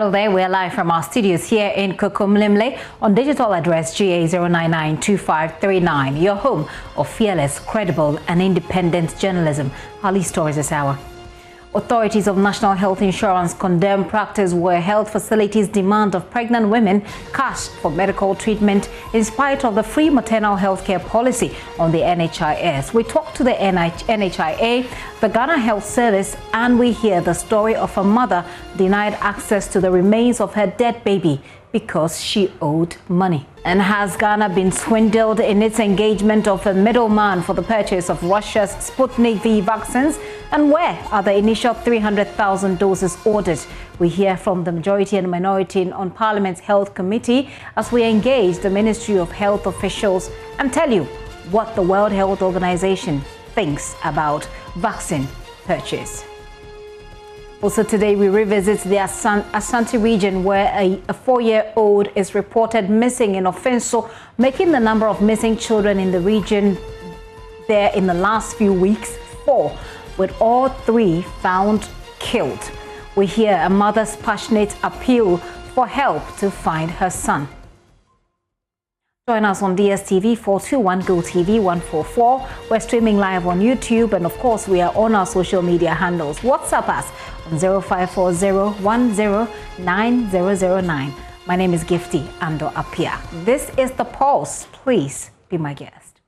Hello there, we're live from our studios here in Kokomlimle on digital address GA0992539, your home of fearless, credible and independent journalism. Our lead stories this hour. Authorities of National Health Insurance condemn practice where health facilities demand of pregnant women cash for medical treatment in spite of the free maternal health care policy on the NHIS. We talk to the NHIA, the Ghana Health Service, and we hear the story of a mother denied access to the remains of her dead baby because she owed money. And has Ghana been swindled in its engagement of a middleman for the purchase of Russia's Sputnik V vaccines? And where are the initial 300,000 doses ordered? We hear from the majority and minority on Parliament's Health Committee as we engage the Ministry of Health officials and tell you what the World Health Organization thinks about vaccine purchase. Also today, we revisit the Asante region where a 4-year-old is reported missing in Offenso, making the number of missing children in the region there in the last few weeks 4, with all 3 found killed. We hear a mother's passionate appeal for help to find her son. Join us on DSTV 421, GoTV 144. We're streaming live on YouTube, and of course, we are on our social media handles. WhatsApp us on 0540109009. My name is Gifty Ando Apia. This is The Pulse. Please be my guest.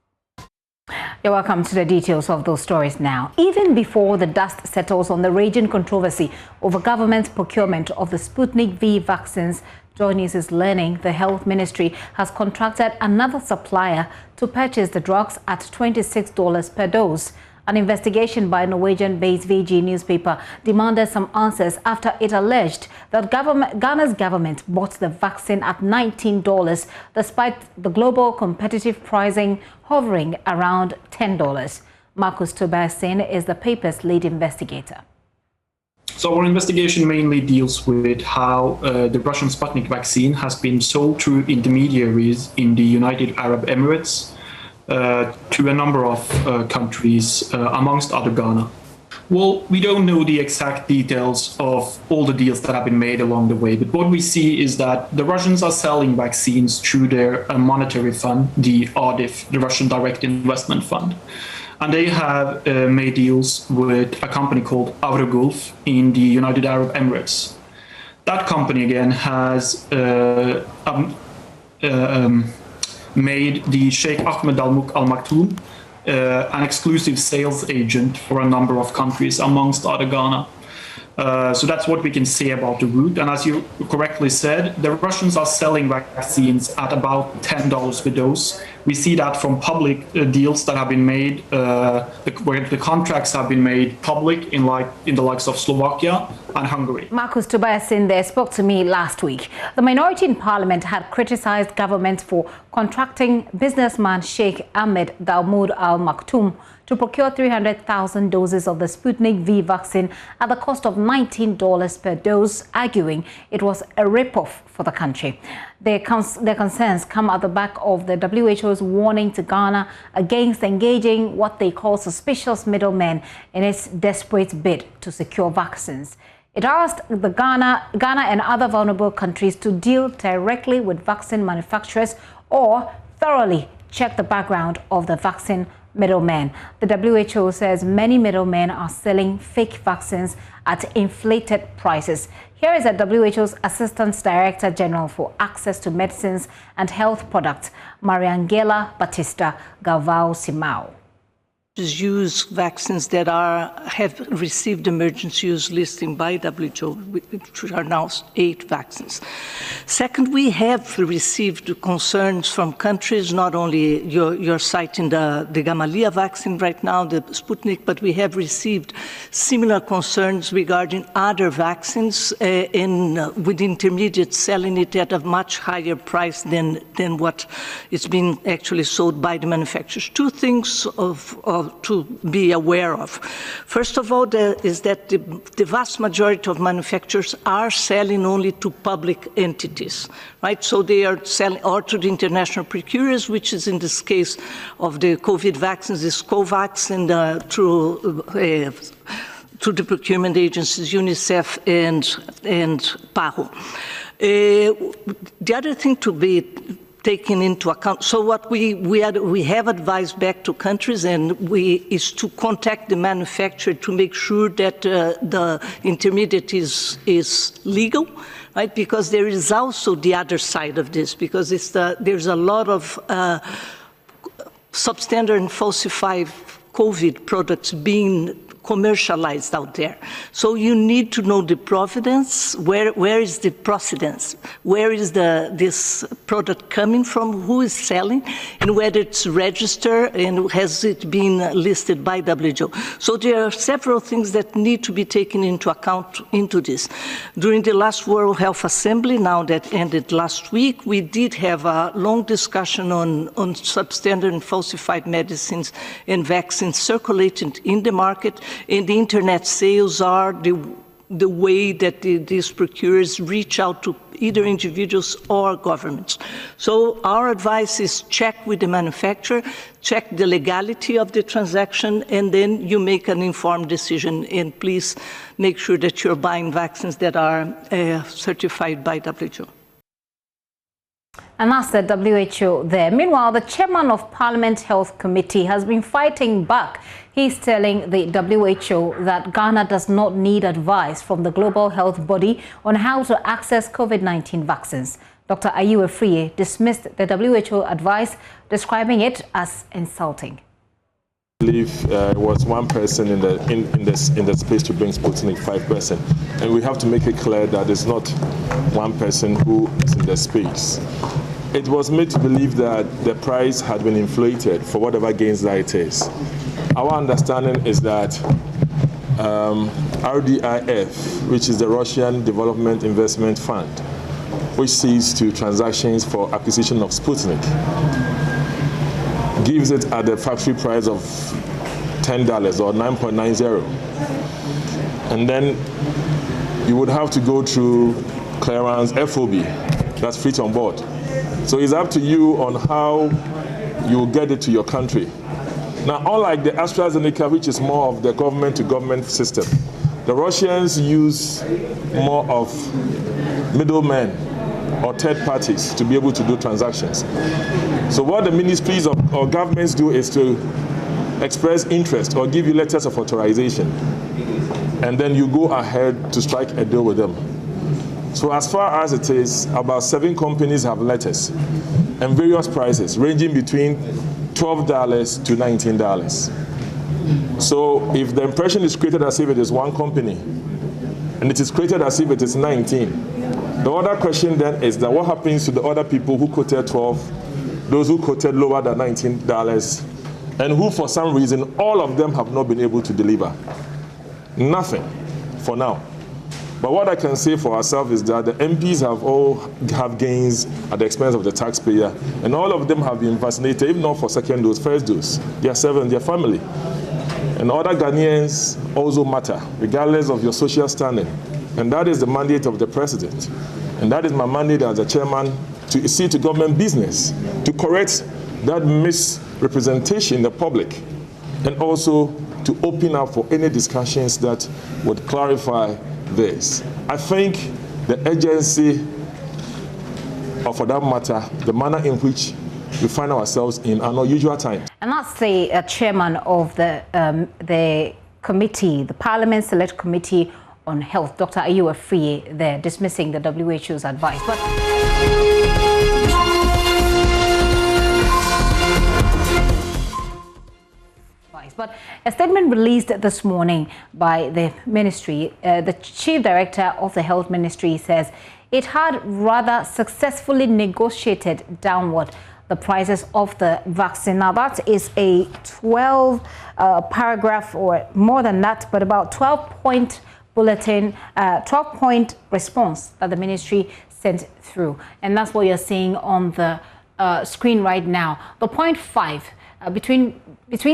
You're welcome to the details of those stories now. Even before the dust settles on the raging controversy over government's procurement of the Sputnik V vaccines, JoyNews is learning the Health Ministry has contracted another supplier to purchase the drugs at $26 per dose. An investigation by Norwegian-based VG newspaper demanded some answers after it alleged that Ghana's government bought the vaccine at $19, despite the global competitive pricing hovering around $10. Marcus Tobiasin is the paper's lead investigator. So our investigation mainly deals with how the Russian Sputnik vaccine has been sold through intermediaries in the United Arab Emirates to a number of countries, amongst other Ghana. Well, we don't know the exact details of all the deals that have been made along the way, but what we see is that the Russians are selling vaccines through their monetary fund, the RDIF, the Russian Direct Investment Fund. And they have made deals with a company called Avrogulf in the United Arab Emirates. That company, again, has made the Sheikh Ahmed Al Maktoum an exclusive sales agent for a number of countries, amongst other Ghana. So that's what we can say about the route. And as you correctly said, the Russians are selling vaccines at about $10 per dose. We see that from public deals that have been made, where the contracts have been made public in the likes of Slovakia and Hungary. Marcus Tobiasin there spoke to me last week. The minority in Parliament had criticized government for contracting businessman Sheikh Ahmed Dalmoud Al Maktoum to procure 300,000 doses of the Sputnik V vaccine at the cost of $19 per dose, arguing it was a rip-off for the country. Their concerns come at the back of the WHO's warning to Ghana against engaging what they call suspicious middlemen in its desperate bid to secure vaccines. It asked the Ghana and other vulnerable countries to deal directly with vaccine manufacturers or thoroughly check the background of the vaccine middlemen. The WHO says many middlemen are selling fake vaccines at inflated prices. Here is a WHO's Assistant Director General for Access to Medicines and Health Products, Mariangela Batista Galvao Simao. Use vaccines that have received emergency use listing by WHO, which are now 8 vaccines. Second, we have received concerns from countries, not only you're citing the Gamaleya vaccine right now, the Sputnik, but we have received similar concerns regarding other vaccines with intermediates selling it at a much higher price than what is being actually sold by the manufacturers. 2 things to be aware of. First of all, is that the vast majority of manufacturers are selling only to public entities, right? So they are selling or to the international procurers, which is in this case of the COVID vaccines, is COVAX, and through to the procurement agencies, UNICEF and PAHO. The other thing to be taken into account, so what we have advised back to countries is to contact the manufacturer to make sure that the intermediate is legal, right? Because there is also the other side of this, because there's a lot of substandard and falsified COVID products being commercialized out there. So you need to know the provenance, where is the procedence, where is this product coming from, who is selling, and whether it's registered and has it been listed by WHO. So there are several things that need to be taken into account into this. During the last World Health Assembly, now that ended last week, we did have a long discussion on substandard and falsified medicines and vaccines circulated in the market. And the internet sales are the way that these procurers reach out to either individuals or governments. So our advice is check with the manufacturer, check the legality of the transaction, and then you make an informed decision. And please make sure that you're buying vaccines that are certified by WHO. And that's the WHO there. Meanwhile, the chairman of Parliament Health Committee has been fighting back. He's telling the WHO that Ghana does not need advice from the global health body on how to access COVID-19 vaccines. Dr. Ayew Afriyie dismissed the WHO advice, describing it as insulting. I believe it was one person in the space to bring Sputnik 5%, and we have to make it clear that it's not one person who is in the space. It was made to believe that the price had been inflated for whatever gains that it is. Our understanding is that RDIF, which is the Russian Development Investment Fund, which sees to transactions for acquisition of Sputnik, gives it at the factory price of $10 or 9.90. And then you would have to go through clearance FOB, that's free on board. So it's up to you on how you get it to your country. Now, unlike the AstraZeneca, which is more of the government-to-government system, the Russians use more of middlemen or third parties to be able to do transactions. So what the ministries or governments do is to express interest or give you letters of authorization, and then you go ahead to strike a deal with them. So as far as it is, about 7 companies have letters and various prices ranging between $12 to $19. So if the impression is created as if it is one company, and it is created as if it is 19, the other question then is that what happens to the other people who quoted 12, those who quoted lower than $19, and who for some reason, all of them have not been able to deliver? Nothing for now. But what I can say for ourselves is that the MPs have gains at the expense of the taxpayer, and all of them have been vaccinated, if not for second dose, first dose. They are serving their family. And other Ghanaians also matter, regardless of your social standing. And that is the mandate of the president. And that is my mandate as the chairman, to see to government business, to correct that misrepresentation in the public, and also to open up for any discussions that would clarify this. I think the agency, or for that matter, the manner in which we find ourselves in are not usual times. And that's the chairman of the committee, the Parliament Select Committee on Health, Dr. Ayew Afriyie, there dismissing the WHO's advice. But a statement released this morning by the ministry, the chief director of the health ministry says it had rather successfully negotiated downward the prices of the vaccine. Now that is a 12 paragraph or more than that, but about 12-point bulletin, 12-point response that the ministry sent through. And that's what you're seeing on the screen right now. The point 5, between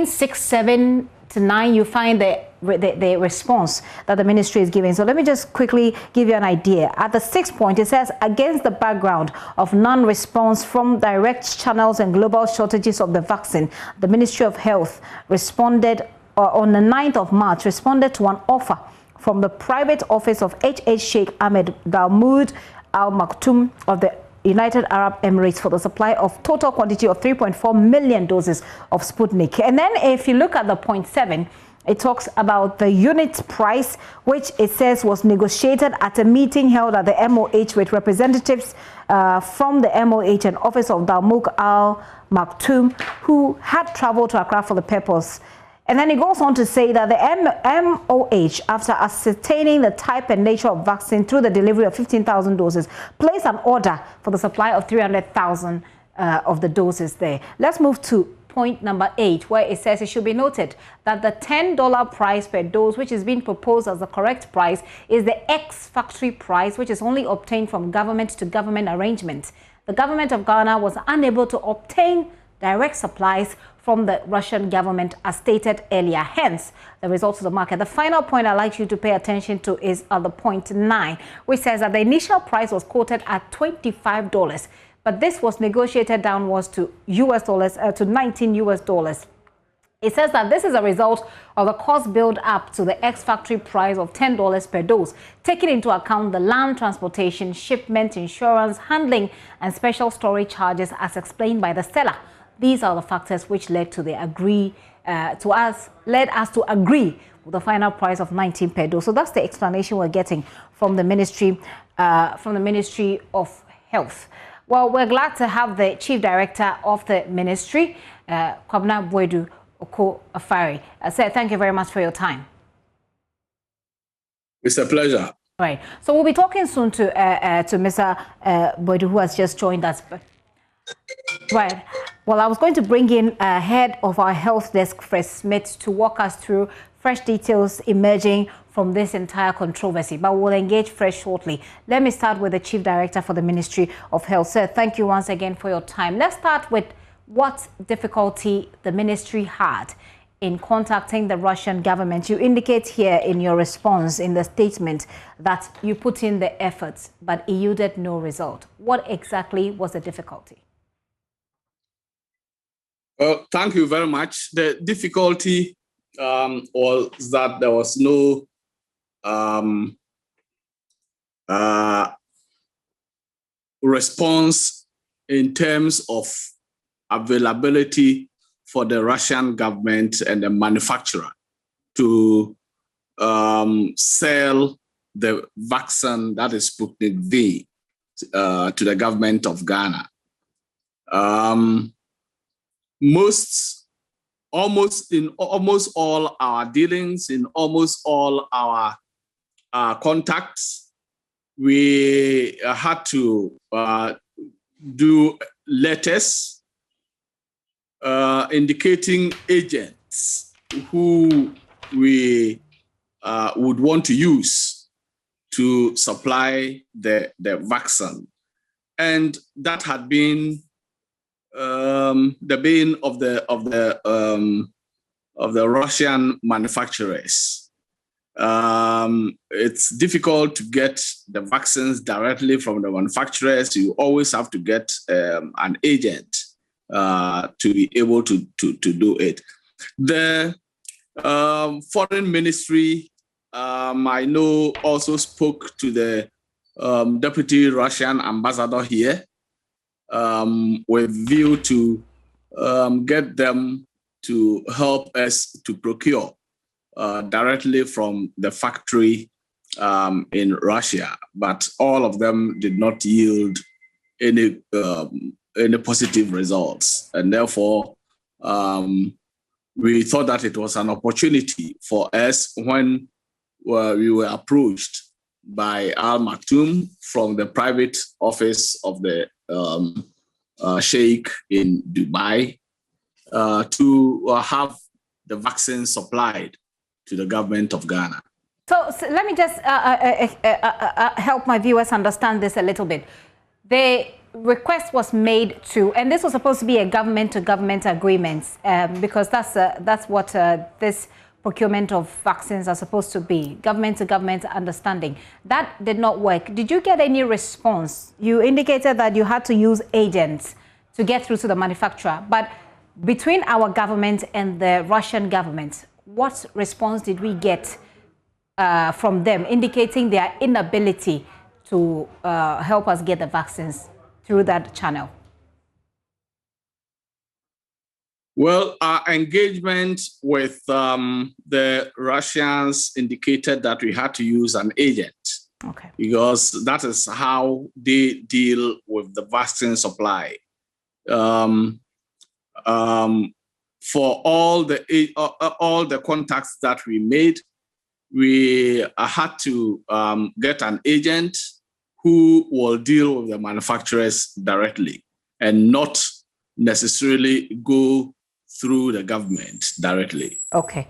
6, 7 to 9, you find the response that the ministry is giving. So let me just quickly give you an idea. At the 6th point, it says, against the background of non-response from direct channels and global shortages of the vaccine, the Ministry of Health responded on the 9th of March, responded to an offer from the private office of H.H. Sheikh Ahmed Dalmood Al Maktoum of the United Arab Emirates for the supply of total quantity of 3.4 million doses of Sputnik. And then if you look at the point 7, it talks about the unit price, which it says was negotiated at a meeting held at the MOH with representatives from the MOH and office of Dalmood Al Maktoum, who had traveled to Accra for the purpose. And then it goes on to say that the MOH, after ascertaining the type and nature of vaccine through the delivery of 15,000 doses, placed an order for the supply of 300,000 of the doses there. Let's move to point number 8, where it says it should be noted that the $10 price per dose, which is being proposed as the correct price, is the ex-factory price, which is only obtained from government to government arrangement. The government of Ghana was unable to obtain direct supplies from the Russian government, as stated earlier, hence the results of the market. The final point I'd like you to pay attention to is the point 9, which says that the initial price was quoted at $25, but this was negotiated downwards to US dollars, to 19 US dollars. It says that this is a result of the cost build up to the ex-factory price of $10 per dose, taking into account the land transportation, shipment, insurance, handling, and special storage charges as explained by the seller. These are the factors which led to the led us to agree with the final price of 19 per dose. So that's the explanation we're getting from the Ministry of Health. Well, we're glad to have the Chief Director of the Ministry, Kwabena Boadu Oko Afari. Sir, thank you very much for your time. It's a pleasure. Right. So we'll be talking soon to Mr. Boadu, who has just joined us. Right. Well, I was going to bring in head of our health desk, Fred Smith, to walk us through fresh details emerging from this entire controversy, but we'll engage fresh shortly. Let me start with the Chief Director for the Ministry of Health. Sir, thank you once again for your time. Let's start with what difficulty the ministry had in contacting the Russian government. You indicate here in your response in the statement that you put in the efforts, but it yielded no result. What exactly was the difficulty? Well, thank you very much. The difficulty was that there was no response in terms of availability for the Russian government and the manufacturer to sell the vaccine, that is Sputnik V, to the government of Ghana. Almost all our dealings, in almost all our contacts, we had to do letters indicating agents who we would want to use to supply the vaccine, and that had been the bane of the Russian manufacturers. It's difficult to get the vaccines directly from the manufacturers. You always have to get an agent to be able to do it. The foreign ministry, I know, also spoke to the deputy Russian ambassador here with view to get them to help us to procure directly from the factory in Russia, but all of them did not yield any positive results, and therefore we thought that it was an opportunity for us when we were approached by Al Maktoum from the private office of the Sheikh in Dubai to have the vaccine supplied to the government of Ghana. So let me just help my viewers understand this a little bit. The request was made to, and this was supposed to be a government-to-government agreement, because that's what this procurement of vaccines are supposed to be, government-to-government understanding. That did not work. Did you get any response? You indicated that you had to use agents to get through to the manufacturer, but between our government and the Russian government, what response did we get from them, indicating their inability to help us get the vaccines through that channel? Well, our engagement with the Russians indicated that we had to use an agent. Okay. Because that is how they deal with the vaccine supply. For all the contacts that we made, we had to get an agent who will deal with the manufacturers directly and not necessarily go through the government directly. Okay.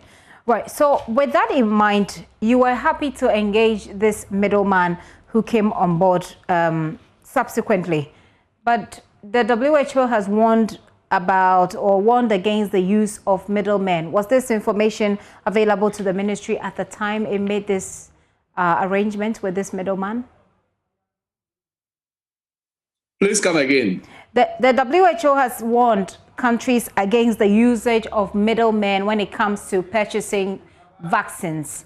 Right. So with that in mind, you were happy to engage this middleman who came on board subsequently. But the WHO has warned about or warned against the use of middlemen. Was this information available to the ministry at the time it made this arrangement with this middleman? Please come again. The WHO has warned countries against the usage of middlemen when it comes to purchasing vaccines.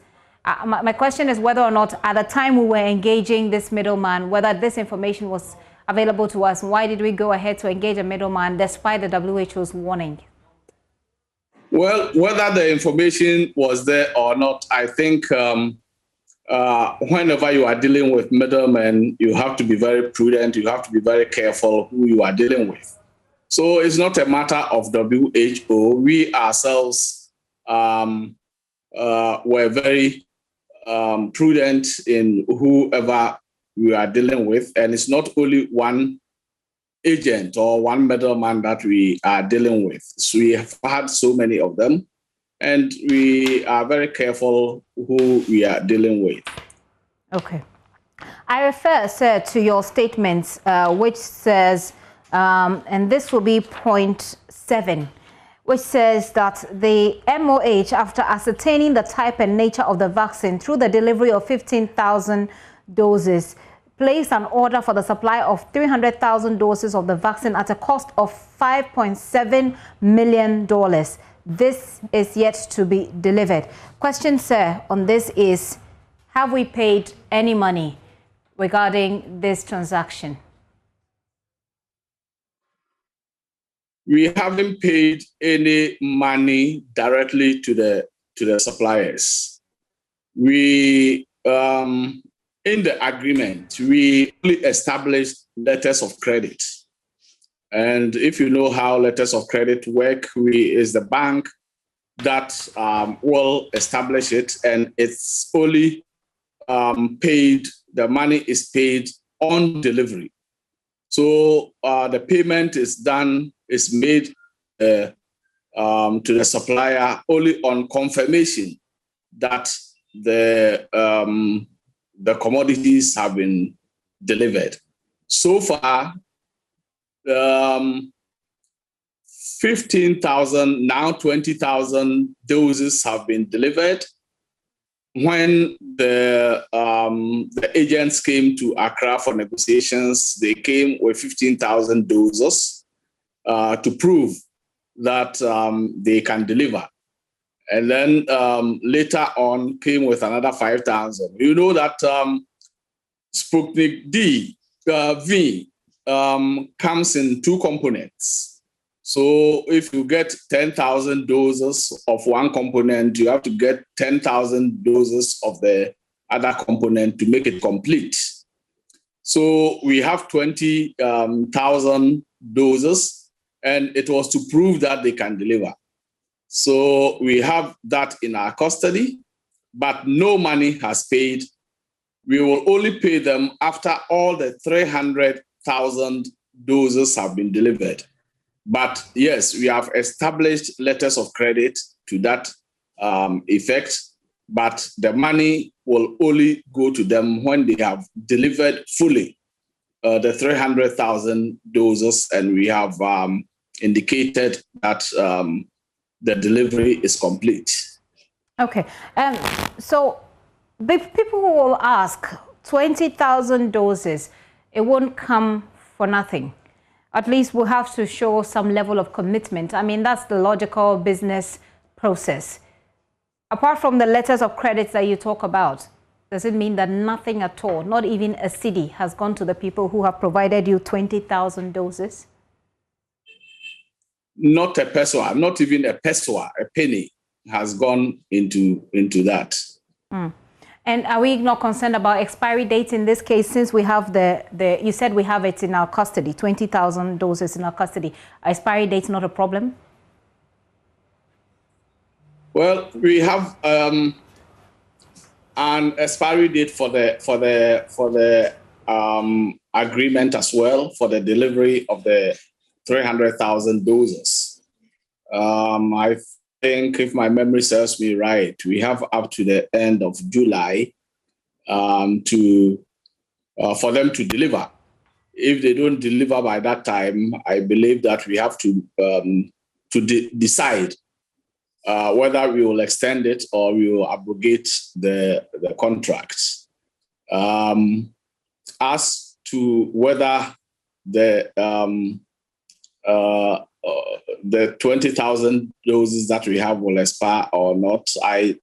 My question is whether or not at the time we were engaging this middleman, whether this information was available to us. Why did we go ahead to engage a middleman despite the WHO's warning? Well, whether the information was there or not, I think whenever you are dealing with middlemen, you have to be very prudent. You have to be very careful who you are dealing with. So it's not a matter of WHO. We ourselves were very prudent in whoever we are dealing with. And it's not only one agent or one middleman that we are dealing with. So we have had so many of them. And we are very careful who we are dealing with. Okay. I refer, sir, to your statements, which says, and this will be point 7, which says that the MOH, after ascertaining the type and nature of the vaccine through the delivery of 15,000 doses, placed an order for the supply of 300,000 doses of the vaccine at a cost of $5.7 million. This is yet to be delivered. Question, sir, on this is, have we paid any money regarding this transaction? We haven't paid any money directly to the suppliers. We, in the agreement, we established letters of credit. And if you know how letters of credit work, is the bank that will establish it, and it's only paid, the money is paid on delivery. So the payment is made to the supplier only on confirmation that the commodities have been delivered. So far, 15,000, now 20,000 doses have been delivered. When the agents came to Accra for negotiations, they came with 15,000 doses to prove that they can deliver. And then later on came with another 5,000. You know that Sputnik V comes in 2 components. So if you get 10,000 doses of one component, you have to get 10,000 doses of the other component to make it complete. So we have 20,000 doses, and it was to prove that they can deliver. So we have that in our custody, but no money has paid. We will only pay them after all the 300,000 doses have been delivered. But yes, we have established letters of credit to that effect, but the money will only go to them when they have delivered fully the 300,000 doses, and we have indicated that the delivery is complete. Okay, so people will ask, 20,000 doses, it won't come for nothing. At least we'll have to show some level of commitment. I mean, that's the logical business process. Apart from the letters of credits that you talk about, does it mean that nothing at all, not even a cedi, has gone to the people who have provided you 20,000 doses? Not a peso, not even a peso, a penny has gone into that. And are we not concerned about expiry dates in this case, since we have you said we have it in our custody, 20,000 doses in our custody? Expiry dates not a problem? Well, we have an expiry date for the agreement as well, for the delivery of the 300,000 doses. I think, if my memory serves me right, we have up to the end of July for them to deliver. If they don't deliver by that time, I believe that we have to decide whether we will extend it or we will abrogate the contracts. As to whether the 20,000 doses that we have will expire or not, I'm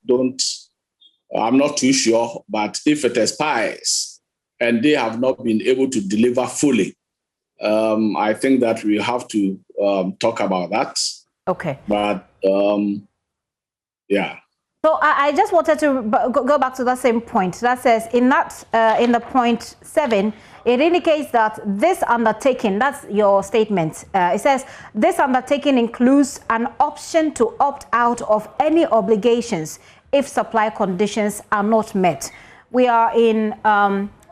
not too sure. But if it expires and they have not been able to deliver fully, I think that we have to talk about that. Okay. But yeah. So I just wanted to go back to that same point. That says in the point 7, it indicates that this undertaking, that's your statement. It says this undertaking includes an option to opt out of any obligations if supply conditions are not met. We are in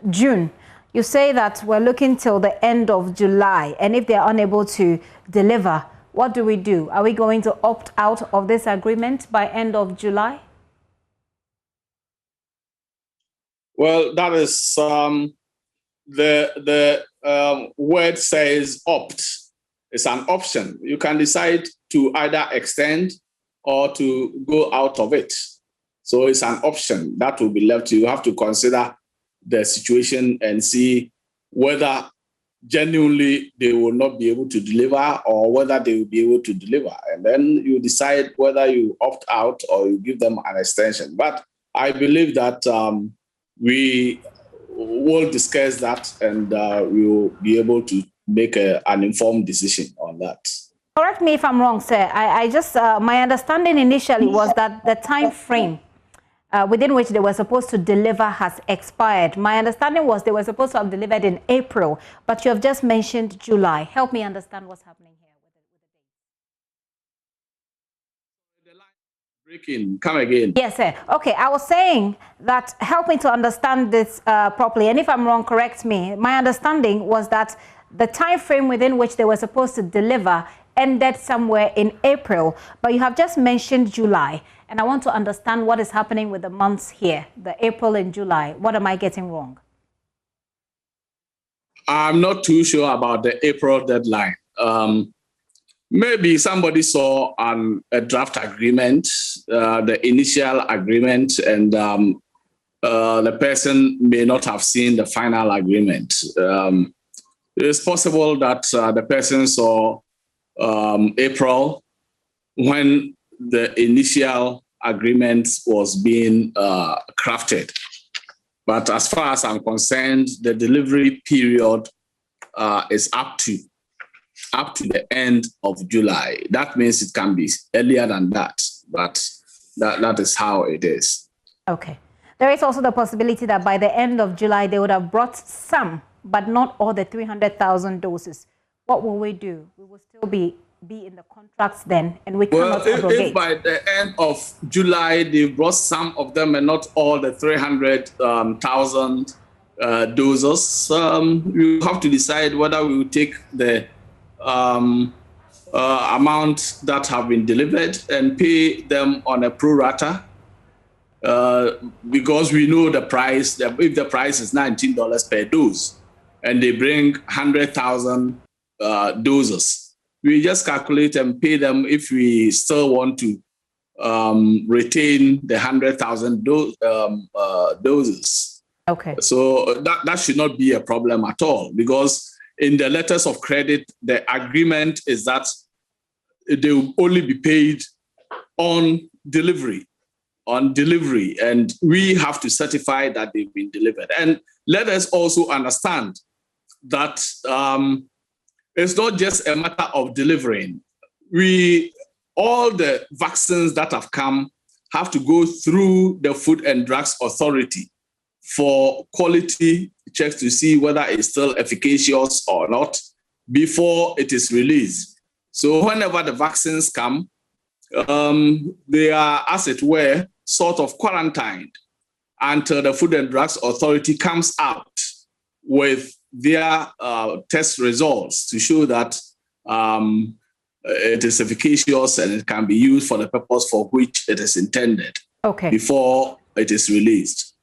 June. You say that we're looking till the end of July, and if they're unable to deliver, what do we do? Are we going to opt out of this agreement by end of July? Well, that is the word says opt. It's an option. You can decide to either extend or to go out of it. So it's an option that will be left. You have to consider the situation and see whether genuinely they will not be able to deliver or whether they will be able to deliver. And then you decide whether you opt out or you give them an extension. But I believe that we will discuss that and we will be able to make an informed decision on that. Correct me if I'm wrong, sir. I just, my understanding initially was that the time frame within which they were supposed to deliver has expired. My understanding was they were supposed to have delivered in April, but you have just mentioned July. Help me understand what's happening here. The line is breaking. Come again. Yes, sir. Okay, I was saying that, help me to understand this properly, and if I'm wrong, correct me. My understanding was that the time frame within which they were supposed to deliver ended somewhere in April, but you have just mentioned July. And I want to understand what is happening with the months here, the April and July. What am I getting wrong? I'm not too sure about the April deadline. Maybe somebody saw a draft agreement, the initial agreement, and the person may not have seen the final agreement. It's possible that the person saw April when the initial agreement was being crafted. But as far as I'm concerned, the delivery period is up to the end of July. That means it can be earlier than that, but that is how it is. Okay. There is also the possibility that by the end of July, they would have brought some, but not all the 300,000 doses. What will we do? We will still be in the contracts then, and we cannot abrogate. If by the end of July they brought some of them and not all the 300,000 doses, we have to decide whether we will take the amount that have been delivered and pay them on a pro rata, because we know the price. If the price is $19 per dose, and they bring 100,000 doses, we just calculate and pay them if we still want to retain the 100,000 doses. Okay. So that should not be a problem at all, because in the letters of credit, the agreement is that they will only be paid on delivery. on delivery, and we have to certify that they've been delivered. And let us also understand that it's not just a matter of delivering. All the vaccines that have come have to go through the Food and Drugs Authority for quality checks to see whether it's still efficacious or not before it is released. So whenever the vaccines come, they are, as it were, sort of quarantined until the Food and Drugs Authority comes out with their test results to show that it is efficacious and it can be used for the purpose for which it is intended before it is released.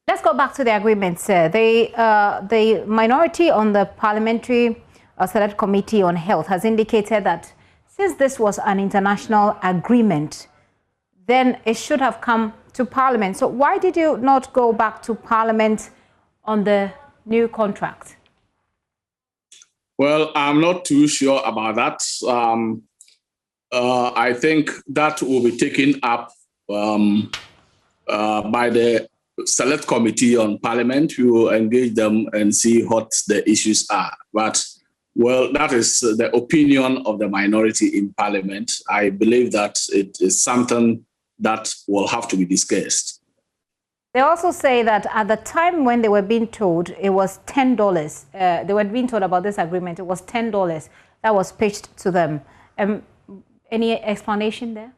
Let's go back to the agreement, sir. The minority on the Parliamentary Select Committee on Health has indicated that since this was an international agreement, then it should have come to Parliament. So why did you not go back to Parliament on the new contract? Well, I'm not too sure about that. I think that will be taken up by the Select Committee on Parliament. We will engage them and see what the issues are. But, well, that is the opinion of the minority in Parliament. I believe that it is something that will have to be discussed. They also say that at the time when they were being told it was $10, they were being told about this agreement, it was $10 that was pitched to them. Any explanation there?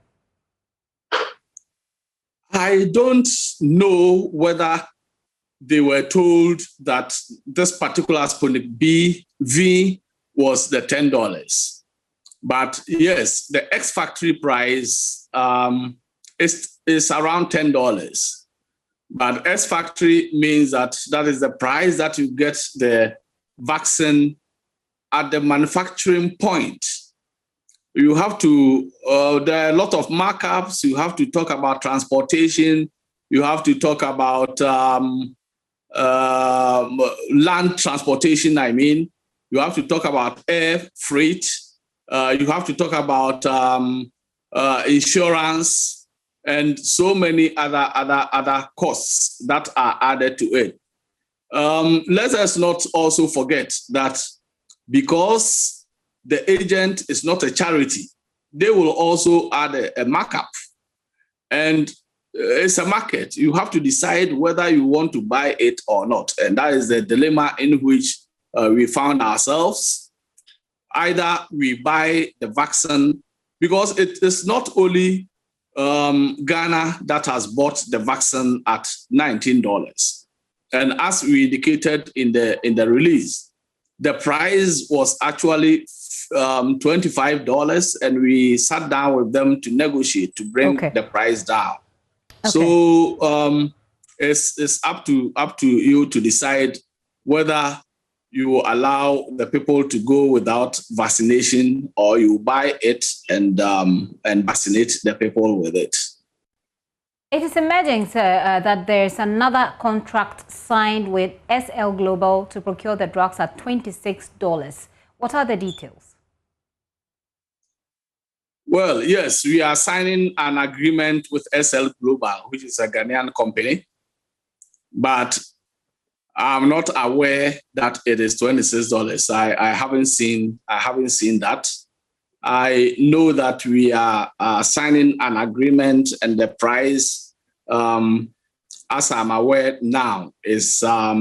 I don't know whether they were told that this particular Sputnik V was the $10. But yes, the ex-factory price is around $10. But ex-factory means that is the price that you get the vaccine at the manufacturing point. You have to, there are a lot of markups. You have to talk about transportation. You have to talk about land transportation, I mean. You have to talk about air freight. You have to talk about insurance and so many other costs that are added to it. Let us not also forget that because the agent is not a charity, they will also add a markup. And it's a market. You have to decide whether you want to buy it or not. And that is the dilemma in which we found ourselves. Either we buy the vaccine, because it is not only Ghana that has bought the vaccine at $19. And as we indicated in the release, the price was actually $25, and we sat down with them to negotiate to bring the price down. So it's up to you to decide whether you allow the people to go without vaccination or you buy it and vaccinate the people with it. It is emerging, sir, that there's another contract signed with SL Global to procure the drugs at $26. What are the details? Well, yes, we are signing an agreement with SL Global, which is a Ghanaian company, but I'm not aware that it is $26. I haven't seen that. I know that we are signing an agreement, and the price, as I'm aware now, is I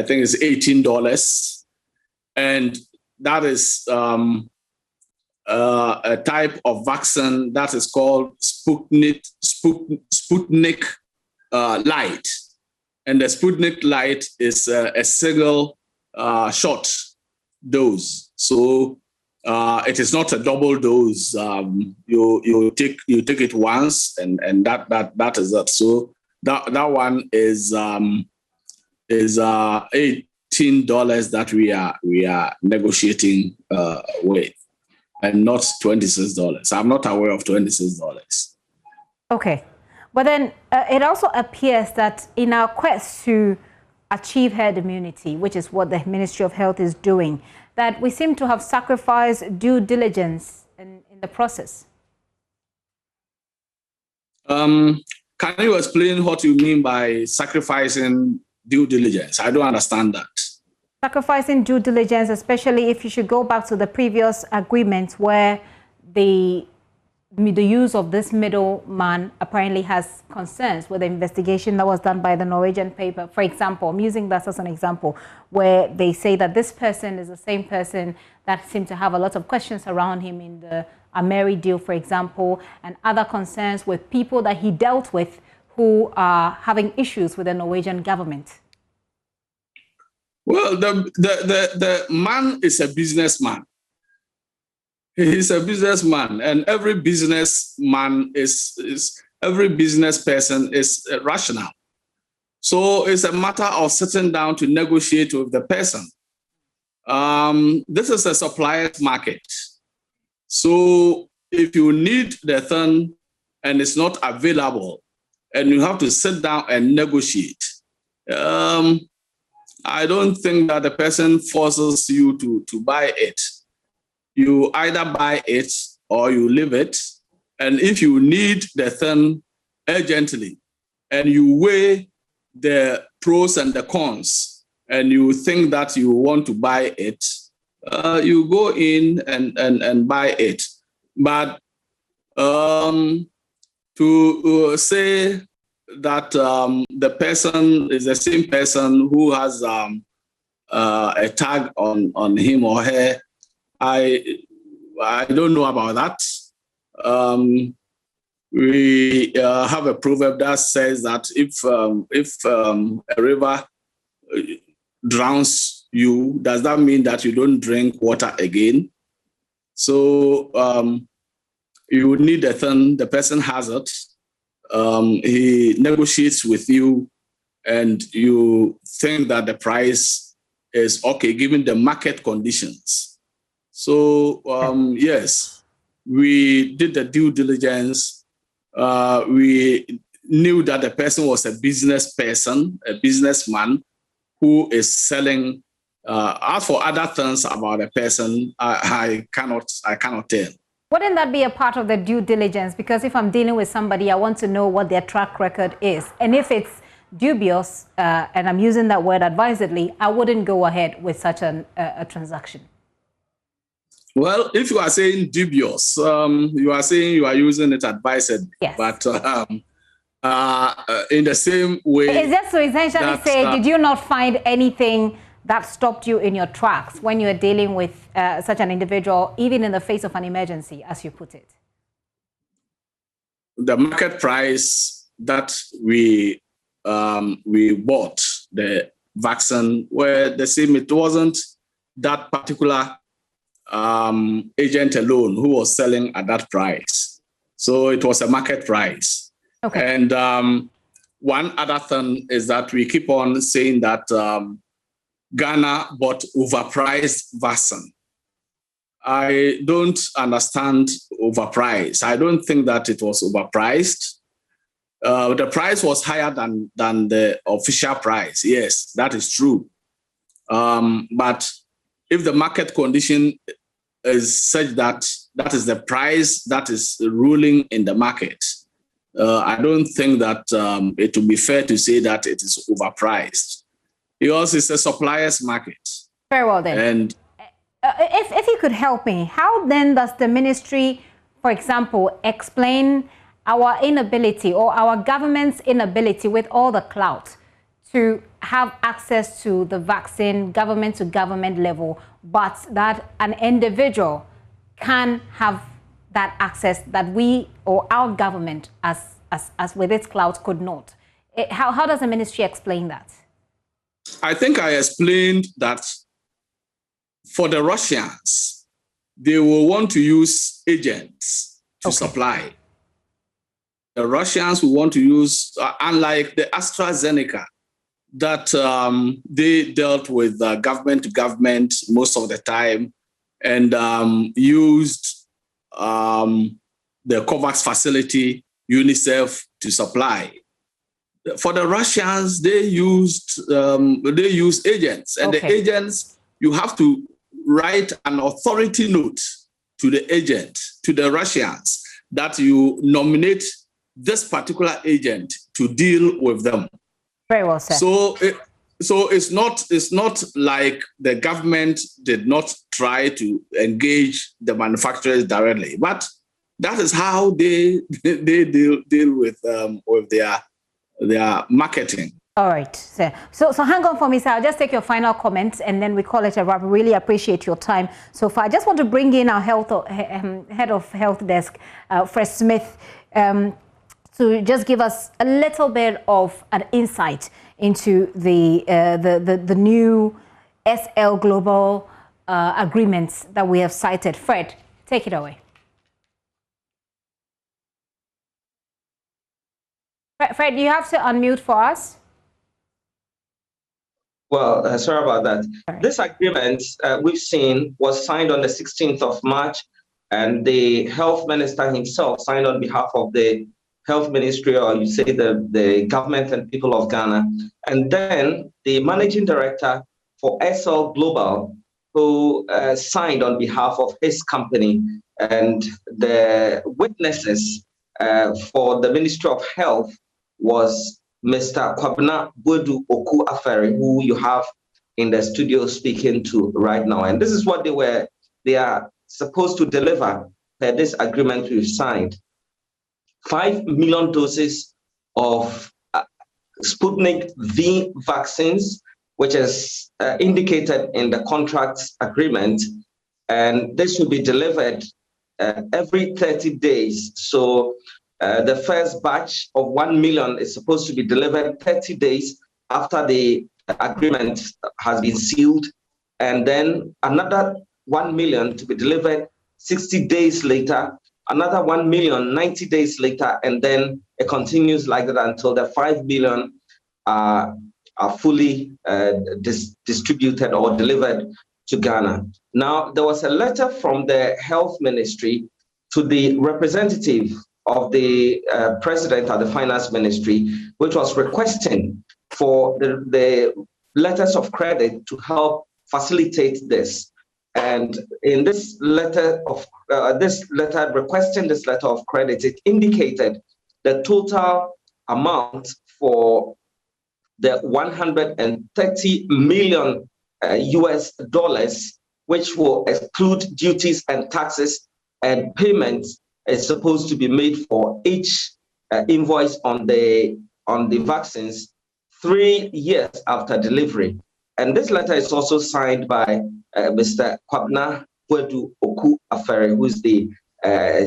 think it's $18, and that is a type of vaccine that is called Sputnik Light. And the Sputnik Light is a single shot dose. So it is not a double dose. You take it once, and that is it. So that one is $18 that we are negotiating with, and not $26. I'm not aware of $26. Okay. But then it also appears that in our quest to achieve herd immunity, which is what the Ministry of Health is doing, that we seem to have sacrificed due diligence in the process. Can you explain what you mean by sacrificing due diligence? I don't understand that. Sacrificing due diligence, especially if you should go back to the previous agreement where the use of this middleman apparently has concerns with the investigation that was done by the Norwegian paper. For example, I'm using that as an example, where they say that this person is the same person that seemed to have a lot of questions around him in the Ameri deal, for example, and other concerns with people that he dealt with who are having issues with the Norwegian government. Well, the man is a businessman. He's a businessman, and every businessman every business person is rational. So it's a matter of sitting down to negotiate with the person. This is a supplier's market. So if you need the thing and it's not available, and you have to sit down and negotiate, I don't think that the person forces you to buy it. You either buy it or you leave it. And if you need the thing urgently and you weigh the pros and the cons and you think that you want to buy it, you go in and buy it. But to say that the person is the same person who has a tag on him or her, I don't know about that. We have a proverb that says that if a river drowns you, does that mean that you don't drink water again? So you need a thing, the person has it, he negotiates with you, and you think that the price is okay given the market conditions. So yes, we did the due diligence. We knew that the person was a business person, a businessman who is selling. As for other things about a person, I cannot tell. Wouldn't that be a part of the due diligence? Because if I'm dealing with somebody, I want to know what their track record is. And if it's dubious, and I'm using that word advisedly, I wouldn't go ahead with such a transaction. Well, if you are saying dubious, you are saying you are using it advisedly. Yes. But in the same way... Is that so essentially say, did you not find anything that stopped you in your tracks when you are dealing with such an individual, even in the face of an emergency, as you put it? The market price that we bought the vaccine were the same. It wasn't that particular agent alone who was selling at that price. So it was a market price. Okay. And one other thing is that we keep on saying that Ghana bought overpriced vaccine. I don't understand overpriced. I don't think that it was overpriced. The price was higher than the official price. Yes, that is true. But if the market condition is such that that is the price that is ruling in the market, I don't think that it would be fair to say that it is overpriced. Because it's a supplier's market. Very well then. And if you could help me, how then does the ministry, for example, explain our inability or our government's inability with all the clout to have access to the vaccine government to government level, but that an individual can have that access that we or our government as with its clout could not? How does the ministry explain that? I think I explained that for the Russians, they will want to use agents to supply. The Russians will want to use, unlike the AstraZeneca, that they dealt with government to government most of the time and used the COVAX facility, UNICEF, to supply. For the Russians, they use agents, and the agents, you have to write an authority note to the agent, to the Russians, that you nominate this particular agent to deal with them. Very well said. So it's not like the government did not try to engage the manufacturers directly, but that is how they deal with their marketing. All right, sir. So hang on for me, sir. I'll just take your final comments and then we call it a wrap. Really appreciate your time so far. I just want to bring in our head of health desk, Fred Smith, to just give us a little bit of an insight into the new SL Global agreements that we have cited. Fred, take it away. Fred, you have to unmute for us. Well, sorry about that. Sorry. This agreement we've seen was signed on the 16th of March, and the health minister himself signed on behalf of the health ministry, or you say the government and people of Ghana. And then the managing director for SL Global, who signed on behalf of his company, and the witnesses for the Ministry of Health was Mr. Kwabena Bodu Oku Aferi, who you have in the studio speaking to right now. And this is what they are supposed to deliver per this agreement we've signed. 5 million doses of Sputnik V vaccines, which is indicated in the contract agreement. And this will be delivered every 30 days. So the first batch of 1 million is supposed to be delivered 30 days after the agreement has been sealed, and then another 1 million to be delivered 60 days later, another 1 million 90 days later, and then it continues like that until the 5 million are fully distributed or delivered to Ghana. Now, there was a letter from the health ministry to the representative of the president at the finance ministry, which was requesting for the letters of credit to help facilitate this. And in this letter requesting this letter of credit, it indicated the total amount for the 130 million US dollars, which will exclude duties and taxes and payments, is supposed to be made for each invoice on the vaccines 3 years after delivery. And this letter is also signed by Mr. Kwabena Bodu Oku Aferi, who is the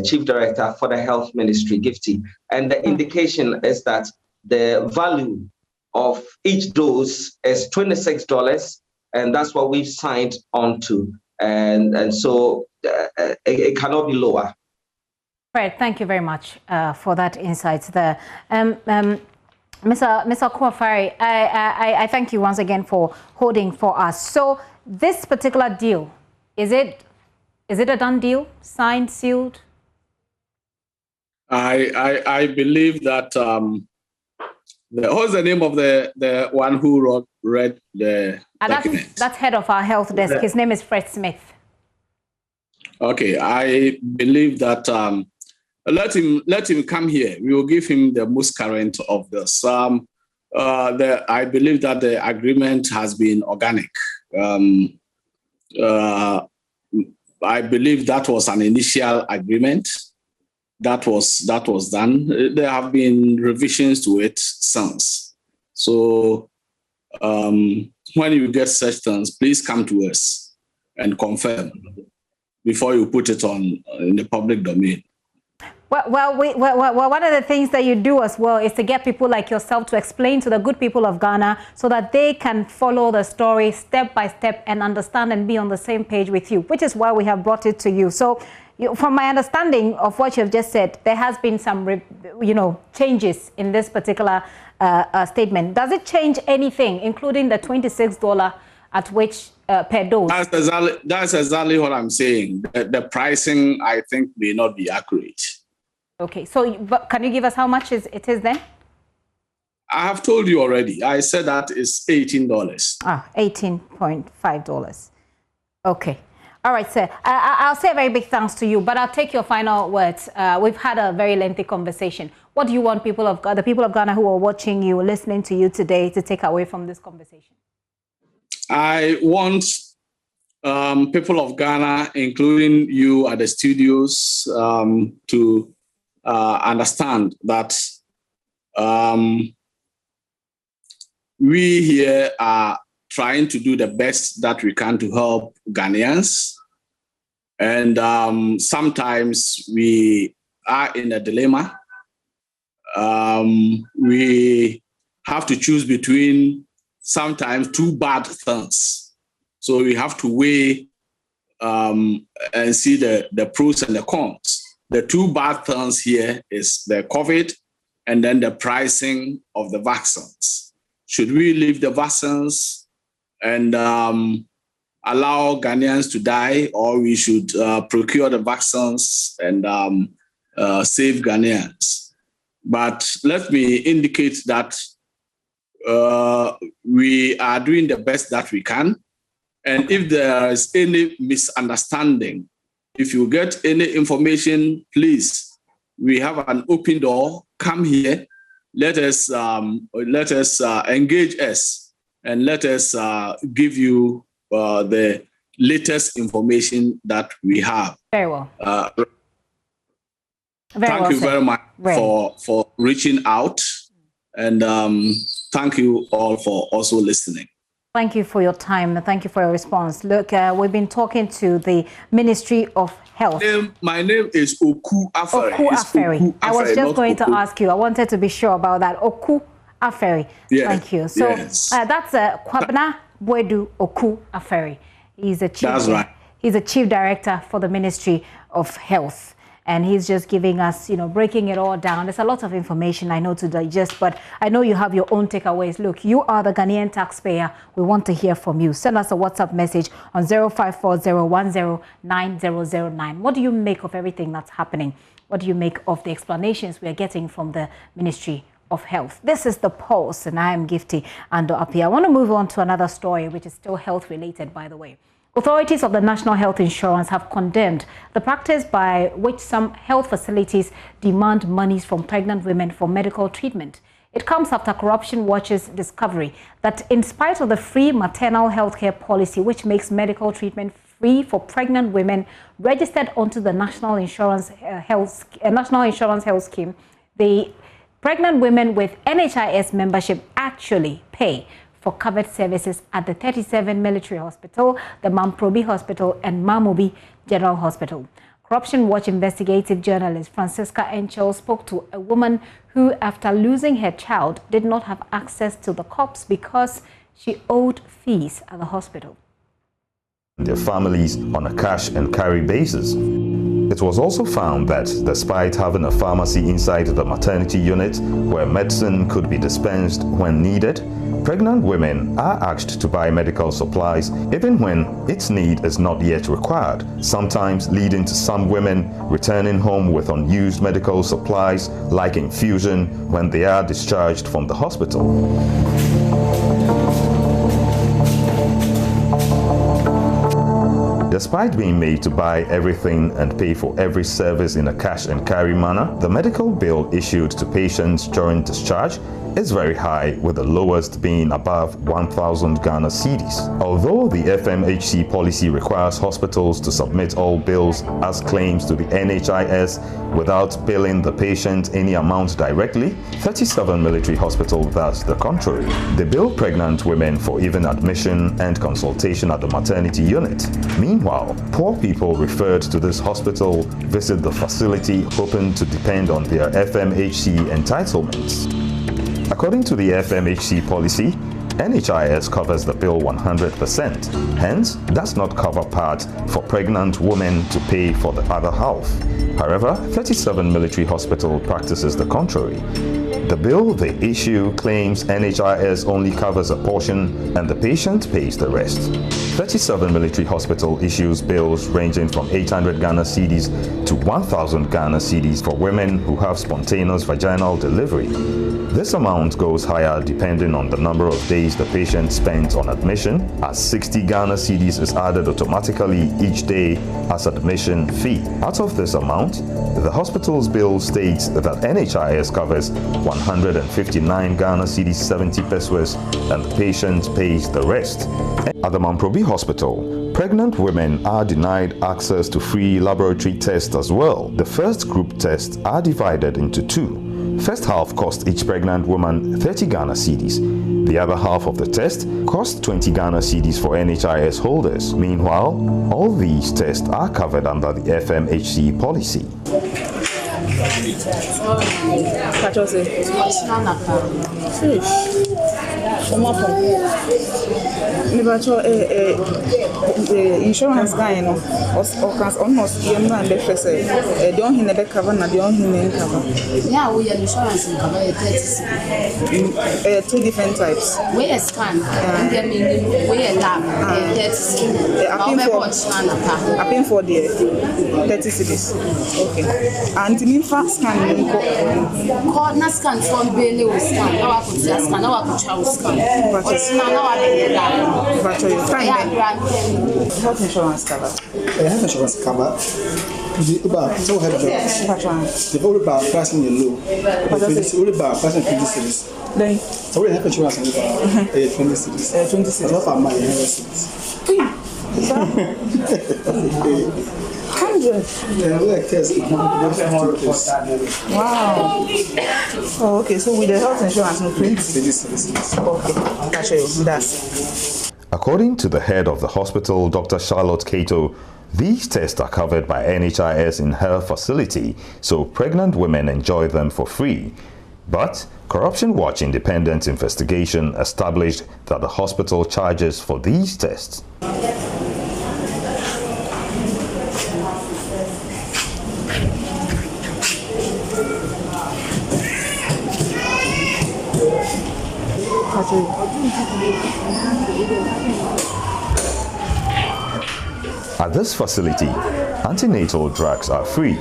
Chief Director for the Health Ministry, GIFTI. And the indication is that the value of each dose is $26, and that's what we've signed on to. And so it cannot be lower. Fred, thank you very much for that insight there. Mr. Kwafari, I thank you once again for holding for us. So this particular deal, is it a done deal, signed, sealed? I believe that what's the name of the one who read the document? That's head of our health desk. His name is Fred Smith. Okay, I believe that let him come here. We will give him the most current of this. I believe that the agreement has been organic. I believe that was an initial agreement that was done. There have been revisions to it since. So when you get such things, please come to us and confirm before you put it on in the public domain. Well, one of the things that you do as well is to get people like yourself to explain to the good people of Ghana so that they can follow the story step by step and understand and be on the same page with you, which is why we have brought it to you. So from my understanding of what you have just said, there has been some, changes in this particular statement. Does it change anything, including the $26 at which per dose? That's exactly what I'm saying. The pricing, I think, may not be accurate. Okay, so can you give us how much it is then? I have told you already. I said that is $18. $18.5. Okay. All right, sir. I'll say a very big thanks to you, but I'll take your final words. We've had a very lengthy conversation. What do you want the people of Ghana who are watching you, listening to you today, to take away from this conversation? I want people of Ghana, including you at the studios, to understand that we here are trying to do the best that we can to help Ghanaians. And sometimes we are in a dilemma. We have to choose between sometimes two bad things. So we have to weigh and see the pros and the cons. The two bad things here is the COVID and then the pricing of the vaccines. Should we leave the vaccines and allow Ghanaians to die, or we should procure the vaccines and save Ghanaians? But let me indicate that we are doing the best that we can. And if there is any misunderstanding, if you get any information, please, we have an open door. Come here. Let us engage us, and let us give you the latest information that we have. Very well. Thank you very much for reaching out, and thank you all for also listening. Thank you for your time. Thank you for your response. Look, we've been talking to the Ministry of Health. My name is Oku Aferi. Oku Aferi. I was just going to ask you. I wanted to be sure about that. Oku Aferi. Yes. Thank you. So that's Kwabena Boedu Oku Aferi. He's a chief. That's right. He's a chief director for the Ministry of Health. And he's just giving us, breaking it all down. There's a lot of information I know to digest, but I know you have your own takeaways. Look, you are the Ghanaian taxpayer. We want to hear from you. Send us a WhatsApp message on 0540109009. What do you make of everything that's happening? What do you make of the explanations we are getting from the Ministry of Health? This is The Pulse, and I am Gifty Ando Apia. I want to move on to another story, which is still health related, by the way. Authorities of the National Health Insurance have condemned the practice by which some health facilities demand monies from pregnant women for medical treatment. It comes after Corruption Watch's discovery that in spite of the free maternal healthcare policy, which makes medical treatment free for pregnant women registered onto the National Insurance Health Scheme, the pregnant women with NHIS membership actually pay for covered services at the 37 Military Hospital, the Mamprobi Hospital, and Mamobi General Hospital. Corruption Watch investigative journalist Francisca Enchel spoke to a woman who, after losing her child, did not have access to the corpse because she owed fees at the hospital. Their families on a cash and carry basis. It was also found that despite having a pharmacy inside the maternity unit where medicine could be dispensed when needed, pregnant women are asked to buy medical supplies even when its need is not yet required, sometimes leading to some women returning home with unused medical supplies like infusion when they are discharged from the hospital. Despite being made to buy everything and pay for every service in a cash and carry manner, the medical bill issued to patients during discharge is very high, with the lowest being above 1,000 Ghana cedis. Although the FMHC policy requires hospitals to submit all bills as claims to the NHIS without billing the patient any amount directly, 37 Military Hospital does the contrary. They bill pregnant women for even admission and consultation at the maternity unit. Meanwhile, poor people referred to this hospital visit the facility hoping to depend on their FMHC entitlements. According to the FMHC policy, NHIS covers the bill 100%, hence does not cover part for pregnant women to pay for the other half. However, 37 Military Hospital practices the contrary. The bill they issue claims NHIS only covers a portion and the patient pays the rest. 37 military hospital issues bills ranging from 800 Ghana cedis to 1,000 Ghana cedis for women who have spontaneous vaginal delivery. This amount goes higher depending on the number of days the patient spends on admission, as 60 Ghana cedis is added automatically each day as admission fee. Out of this amount, the hospital's bill states that NHIS covers 159 Ghana cedis 70 pesos and the patient pays the rest. At the Mamprobi Hospital, pregnant women are denied access to free laboratory tests as well. The first group tests are divided into two. First half costs each pregnant woman 30 Ghana cedis. The other half of the test costs 20 Ghana cedis for NHIS holders. Meanwhile, all these tests are covered under the FMHC policy. Insurance guy no or almost you and the first they don't never cover na they don't cover. Yeah, we insurance cover 30 two different types. We a scan and then we a lab 30. I pay for the 30 cities. Okay. And me fast scan corner scan from Bele scan. Now I could scan. Now I could scan. Health insurance cover. Health insurance cover. The about pricing the low. It's all about pricing 20 cities. Then, so we have insurance about 20 cities. 20 cities. That's my cities. 100. Wow. Oh, okay. So with the health insurance, no 20 cities. Okay. I'll show you. That's. According to the head of the hospital, Dr. Charlotte Kato, these tests are covered by NHIS in her facility, so pregnant women enjoy them for free. But Corruption Watch independent investigation established that the hospital charges for these tests. At this facility, antenatal drugs are free.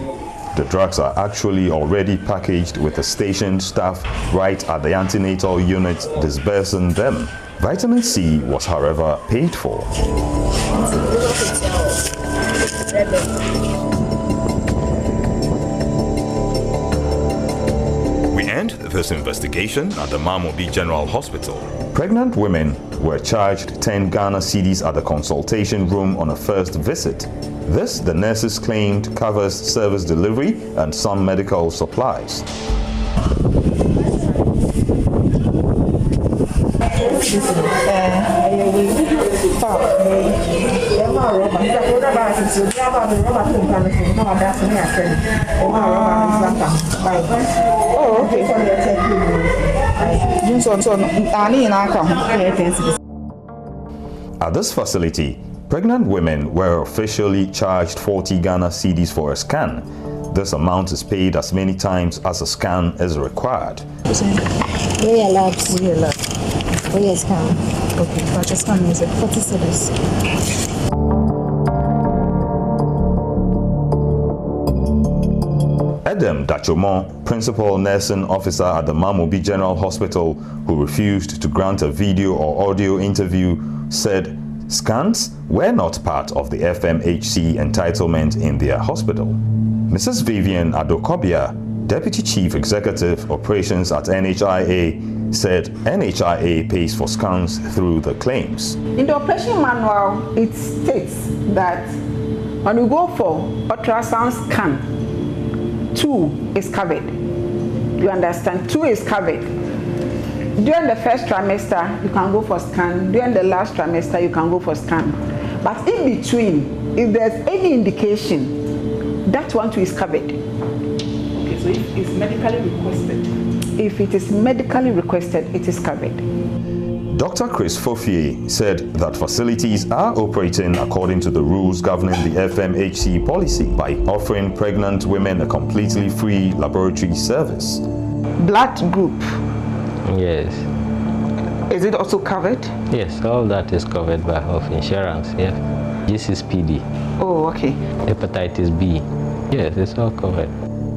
The drugs are actually already packaged with the station staff right at the antenatal unit dispersing them. Vitamin C was, however, paid for. We end this investigation at the Mamobi General Hospital. Pregnant women were charged 10 Ghana cedis at the consultation room on a first visit. This, the nurses claimed, covers service delivery and some medical supplies. Oh, okay. At this facility, pregnant women were officially charged 40 Ghana cedis for a scan. This amount is paid as many times as a scan is required. We are labs. We are labs. We are scan. Okay, but a scan is 40 cedis. Edem Dachomo, Principal Nursing Officer at the Mamobi General Hospital, who refused to grant a video or audio interview, said scans were not part of the FMHC entitlement in their hospital. Mrs. Vivian Adokobia, Deputy Chief Executive Operations at NHIA, said NHIA pays for scans through the claims. In the operation manual, it states that when you go for ultrasound scan, 2 is covered. You understand? 2 is covered. During the first trimester, you can go for scan. During the last trimester, you can go for scan. But in between, if there's any indication, that one too is covered. Okay, so if it's medically requested. If it is medically requested, it is covered. Dr. Chris Fofie said that facilities are operating according to the rules governing the FMHC policy by offering pregnant women a completely free laboratory service. blood group. Yes. Is it also covered? Yes, all that is covered by health insurance, yeah. GCPD. Oh, okay. Hepatitis B. Yes, it's all covered.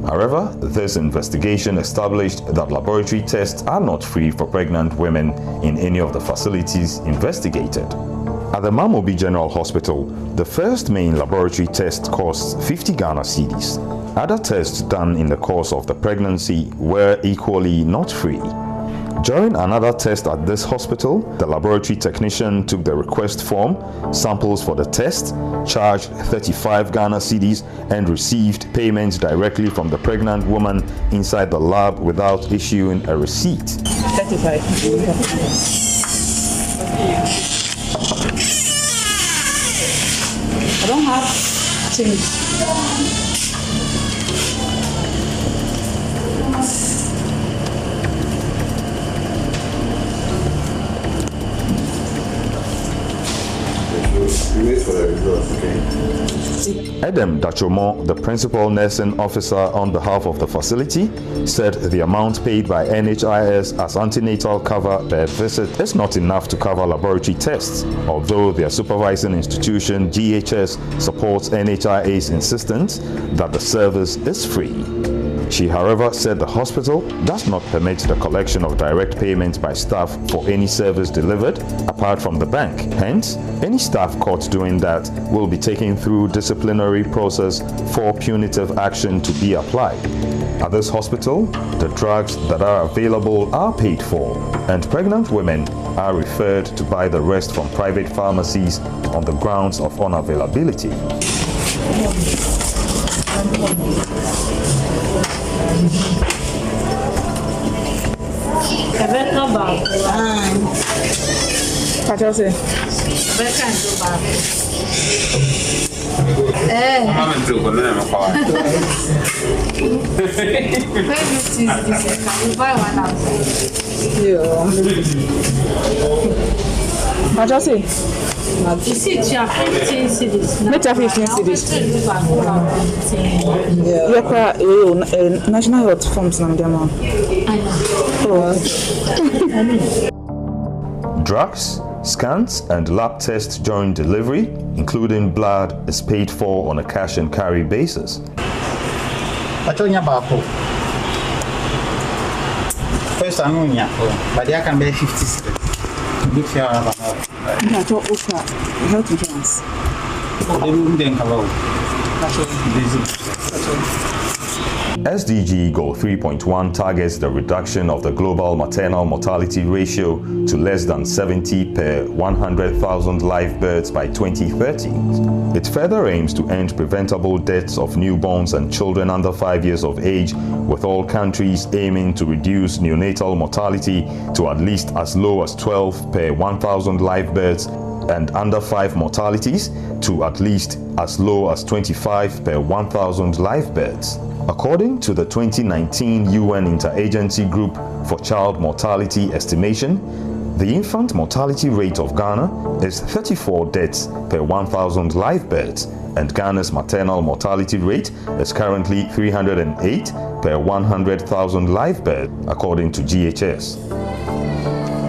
However, this investigation established that laboratory tests are not free for pregnant women in any of the facilities investigated. At the Mamobi General Hospital, the first main laboratory test costs 50 Ghana cedis. Other tests done in the course of the pregnancy were equally not free. During another test at this hospital, the laboratory technician took the request form, samples for the test, charged 35 Ghana cedis, and received payments directly from the pregnant woman inside the lab without issuing a receipt. 35. I don't have change. Edem Dachomo, the principal nursing officer on behalf of the facility, said the amount paid by NHIS as antenatal cover per visit is not enough to cover laboratory tests, although their supervising institution, GHS, supports NHIA's insistence that the service is free. She, however, said the hospital does not permit the collection of direct payments by staff for any service delivered apart from the bank. Hence, any staff caught doing that will be taken through disciplinary process for punitive action to be applied. At this hospital, the drugs that are available are paid for, and pregnant women are referred to buy the rest from private pharmacies on the grounds of unavailability. National health forms. Drugs, scans, and lab tests during delivery, including blood, is paid for on a cash and carry basis. First, I know, but there can be 50. Good for health insurance. SDG Goal 3.1 targets the reduction of the global maternal mortality ratio to less than 70 per 100,000 live births by 2030. It further aims to end preventable deaths of newborns and children under 5 years of age, with all countries aiming to reduce neonatal mortality to at least as low as 12 per 1,000 live births and under 5 mortalities to at least as low as 25 per 1,000 live births. According to the 2019 UN Interagency Group for Child Mortality Estimation, the infant mortality rate of Ghana is 34 deaths per 1,000 live births, and Ghana's maternal mortality rate is currently 308 per 100,000 live births, according to GHS.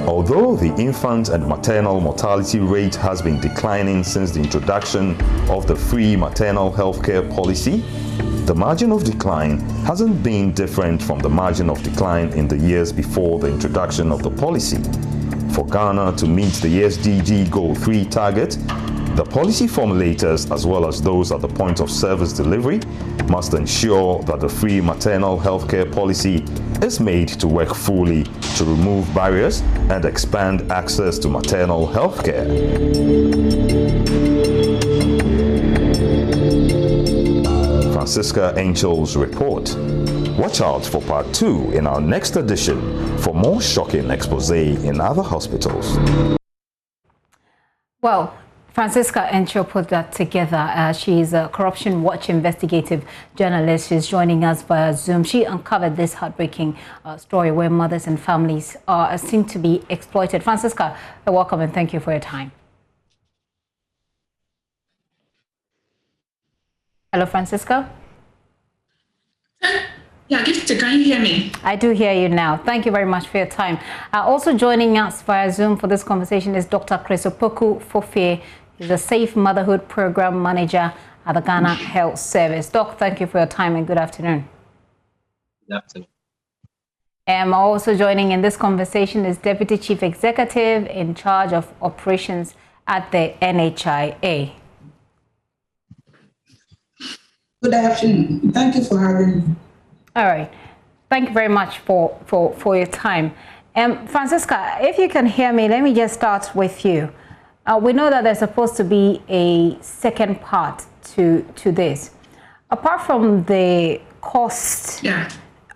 Although the infant and maternal mortality rate has been declining since the introduction of the free maternal healthcare policy, the margin of decline hasn't been different from the margin of decline in the years before the introduction of the policy. For Ghana to meet the SDG Goal 3 target, the policy formulators, as well as those at the point of service delivery, must ensure that the free maternal healthcare policy is made to work fully to remove barriers and expand access to maternal healthcare. Francisca Angel's report. Watch out for part 2 in our next edition for more shocking expose in other hospitals. Well, Francisca Encho put that together. She's a Corruption Watch investigative journalist. She's joining us via Zoom. She uncovered this heartbreaking story where mothers and families are seen to be exploited. Francisca, welcome and thank you for your time. Hello, Francisca. Yeah, Gifty, can you hear me? I do hear you now. Thank you very much for your time. Also joining us via Zoom for this conversation is Dr. Chris Opoku Fofie. He's a Safe Motherhood Program Manager at the Ghana Health Service. Doc, thank you for your time and good afternoon. Good afternoon. Also joining in this conversation is Deputy Chief Executive in charge of operations at the NHIA. Good afternoon. Thank you for having me. All right. Thank you very much for your time. Francisca, if you can hear me, let me just start with you. We know that there's supposed to be a second part to this. Apart from the cost,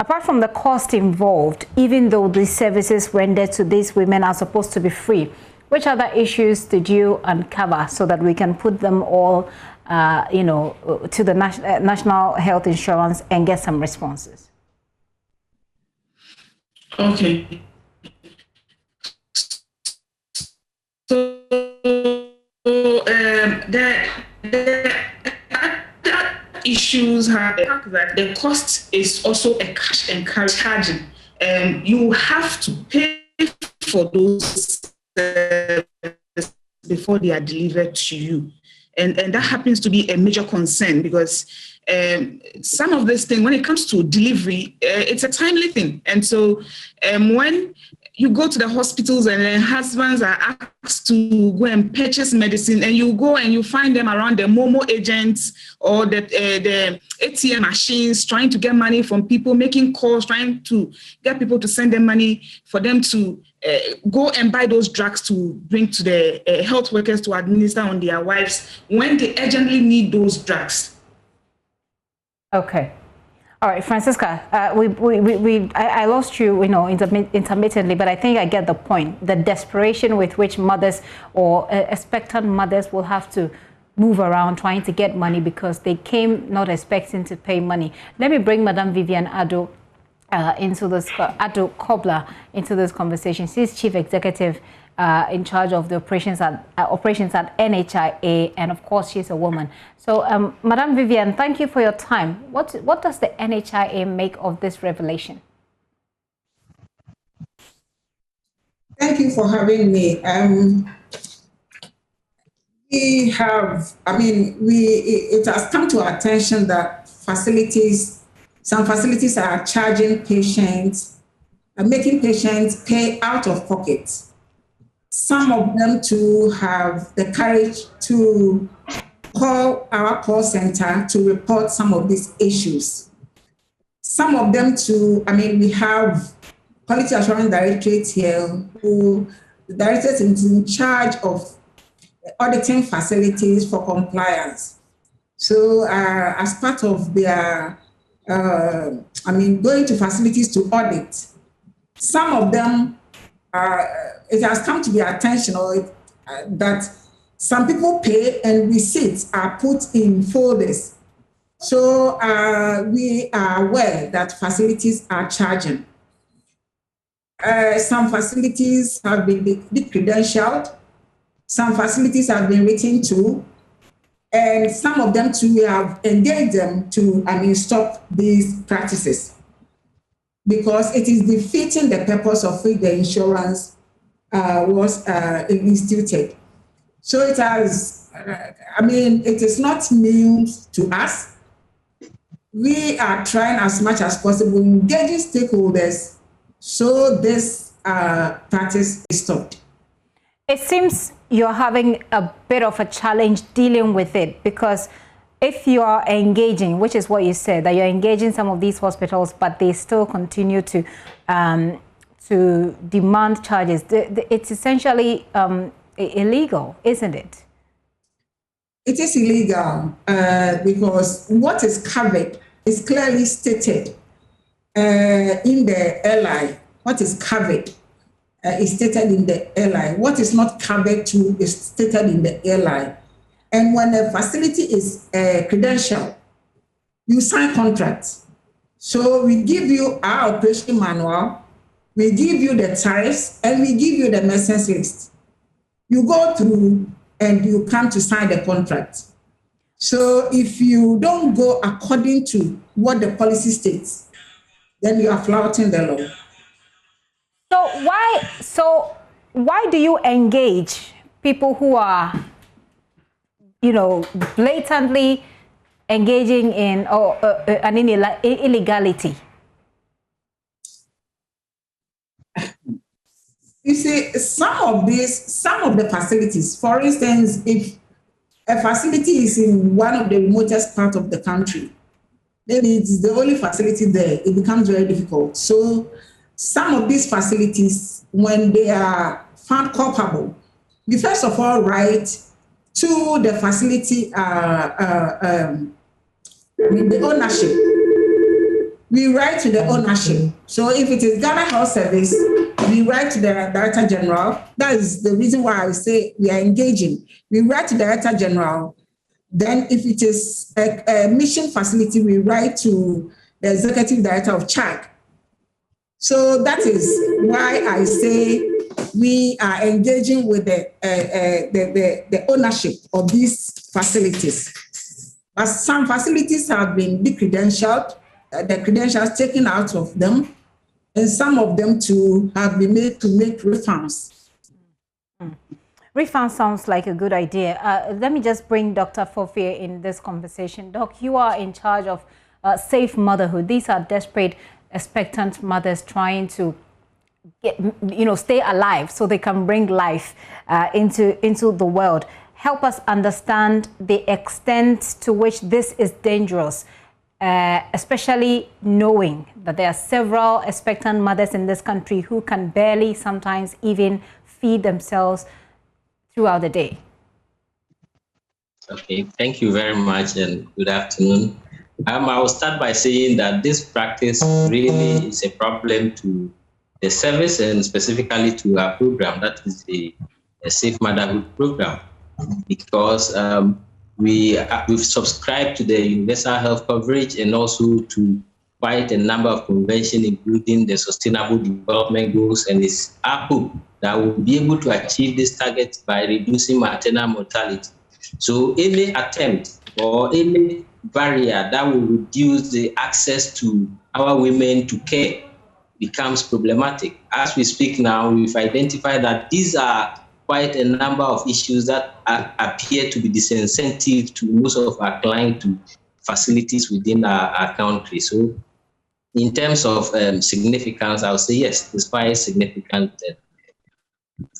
apart from the cost involved, even though these services rendered to these women are supposed to be free, which other issues did you uncover so that we can put them all, to the National Health Insurance and get some responses? Okay. So the issues have the fact that the cost is also a cash and carry charging. You have to pay for those before they are delivered to you. And that happens to be a major concern because some of this thing, when it comes to delivery, it's a timely thing. And so when you go to the hospitals and then husbands are asked to go and purchase medicine, and you go and you find them around the Momo agents or the ATM machines trying to get money from people, making calls, trying to get people to send them money for them to go and buy those drugs to bring to the health workers to administer on their wives when they urgently need those drugs. Okay. All right, Francisca, I lost you, intermittently, but I think I get the point. The desperation with which mothers or expectant mothers will have to move around trying to get money because they came not expecting to pay money. Let me bring Madame Vivian Ado into this, Ado Kobler into this conversation. She's Chief Executive in charge of the operations at NHIA, and of course she's a woman. So Madame Vivian, thank you for your time. What does the NHIA make of this revelation? Thank you for having me. It has come to our attention that some facilities are charging patients, making patients pay out of pocket. Some of them to have the courage to call our call center to report some of these issues. Some of them we have Quality Assurance Directorate here, who the directorate is in charge of auditing facilities for compliance. So as part of their, going to facilities to audit, some of them it has come to the attention that some people pay and receipts are put in folders. So we are aware that facilities are charging. Some facilities have been credentialed. Some facilities have been written to. And some of them too, we have engaged them to stop these practices, because it is defeating the purpose of which the insurance was instituted. So it has, it is not news to us. We are trying as much as possible engaging stakeholders so this practice is stopped. It seems you're having a bit of a challenge dealing with it, because if you are engaging, which is what you said, that you're engaging some of these hospitals, but they still continue to demand charges, it's essentially illegal, isn't it? It is illegal because what is covered is clearly stated in the LI. What is covered is stated in the LI. What is not covered to is stated in the LI. And when a facility is credentialed, you sign contracts. So we give you our operation manual, we give you the tariffs, and we give you the merchants list. You go through and you come to sign the contract. So if you don't go according to what the policy states, then you are flouting the law. So why do you engage people who are, blatantly engaging in an illegality? You see, some of the facilities, for instance, if a facility is in one of the remotest part of the country, then it's the only facility there, it becomes very difficult. So some of these facilities, when they are found culpable, we first of all write to the facility, the ownership. We write to the ownership. So if it is Ghana Health Service, we write to the Director General. That is the reason why I say we are engaging. We write to the Director General. Then if it is a mission facility, we write to the Executive Director of CHAG. So that is why I say we are engaging with the ownership of these facilities. But some facilities have been decredentialed, the credentials taken out of them, and some of them too have been made to make refunds. Refund sounds like a good idea. Let me just bring Dr. Fofie in this conversation. Doc, you are in charge of safe motherhood. These are desperate, expectant mothers trying to stay alive so they can bring life into the world. Help us understand the extent to which this is dangerous, especially knowing that there are several expectant mothers in this country who can barely sometimes even feed themselves throughout the day. Okay, thank you very much and good afternoon. I will start by saying that this practice really is a problem to the service and specifically to our program, that is the Safe Motherhood Program, because we've subscribed to the universal health coverage and also to quite a number of conventions, including the Sustainable Development Goals, and it's our hope that we'll be able to achieve this target by reducing maternal mortality. So any attempt or any barrier that will reduce the access to our women to care becomes problematic. As we speak now, we've identified that these are quite a number of issues that appear to be disincentive to most of our clients to facilities within our country. So in terms of significance, I would say yes, it's quite significant.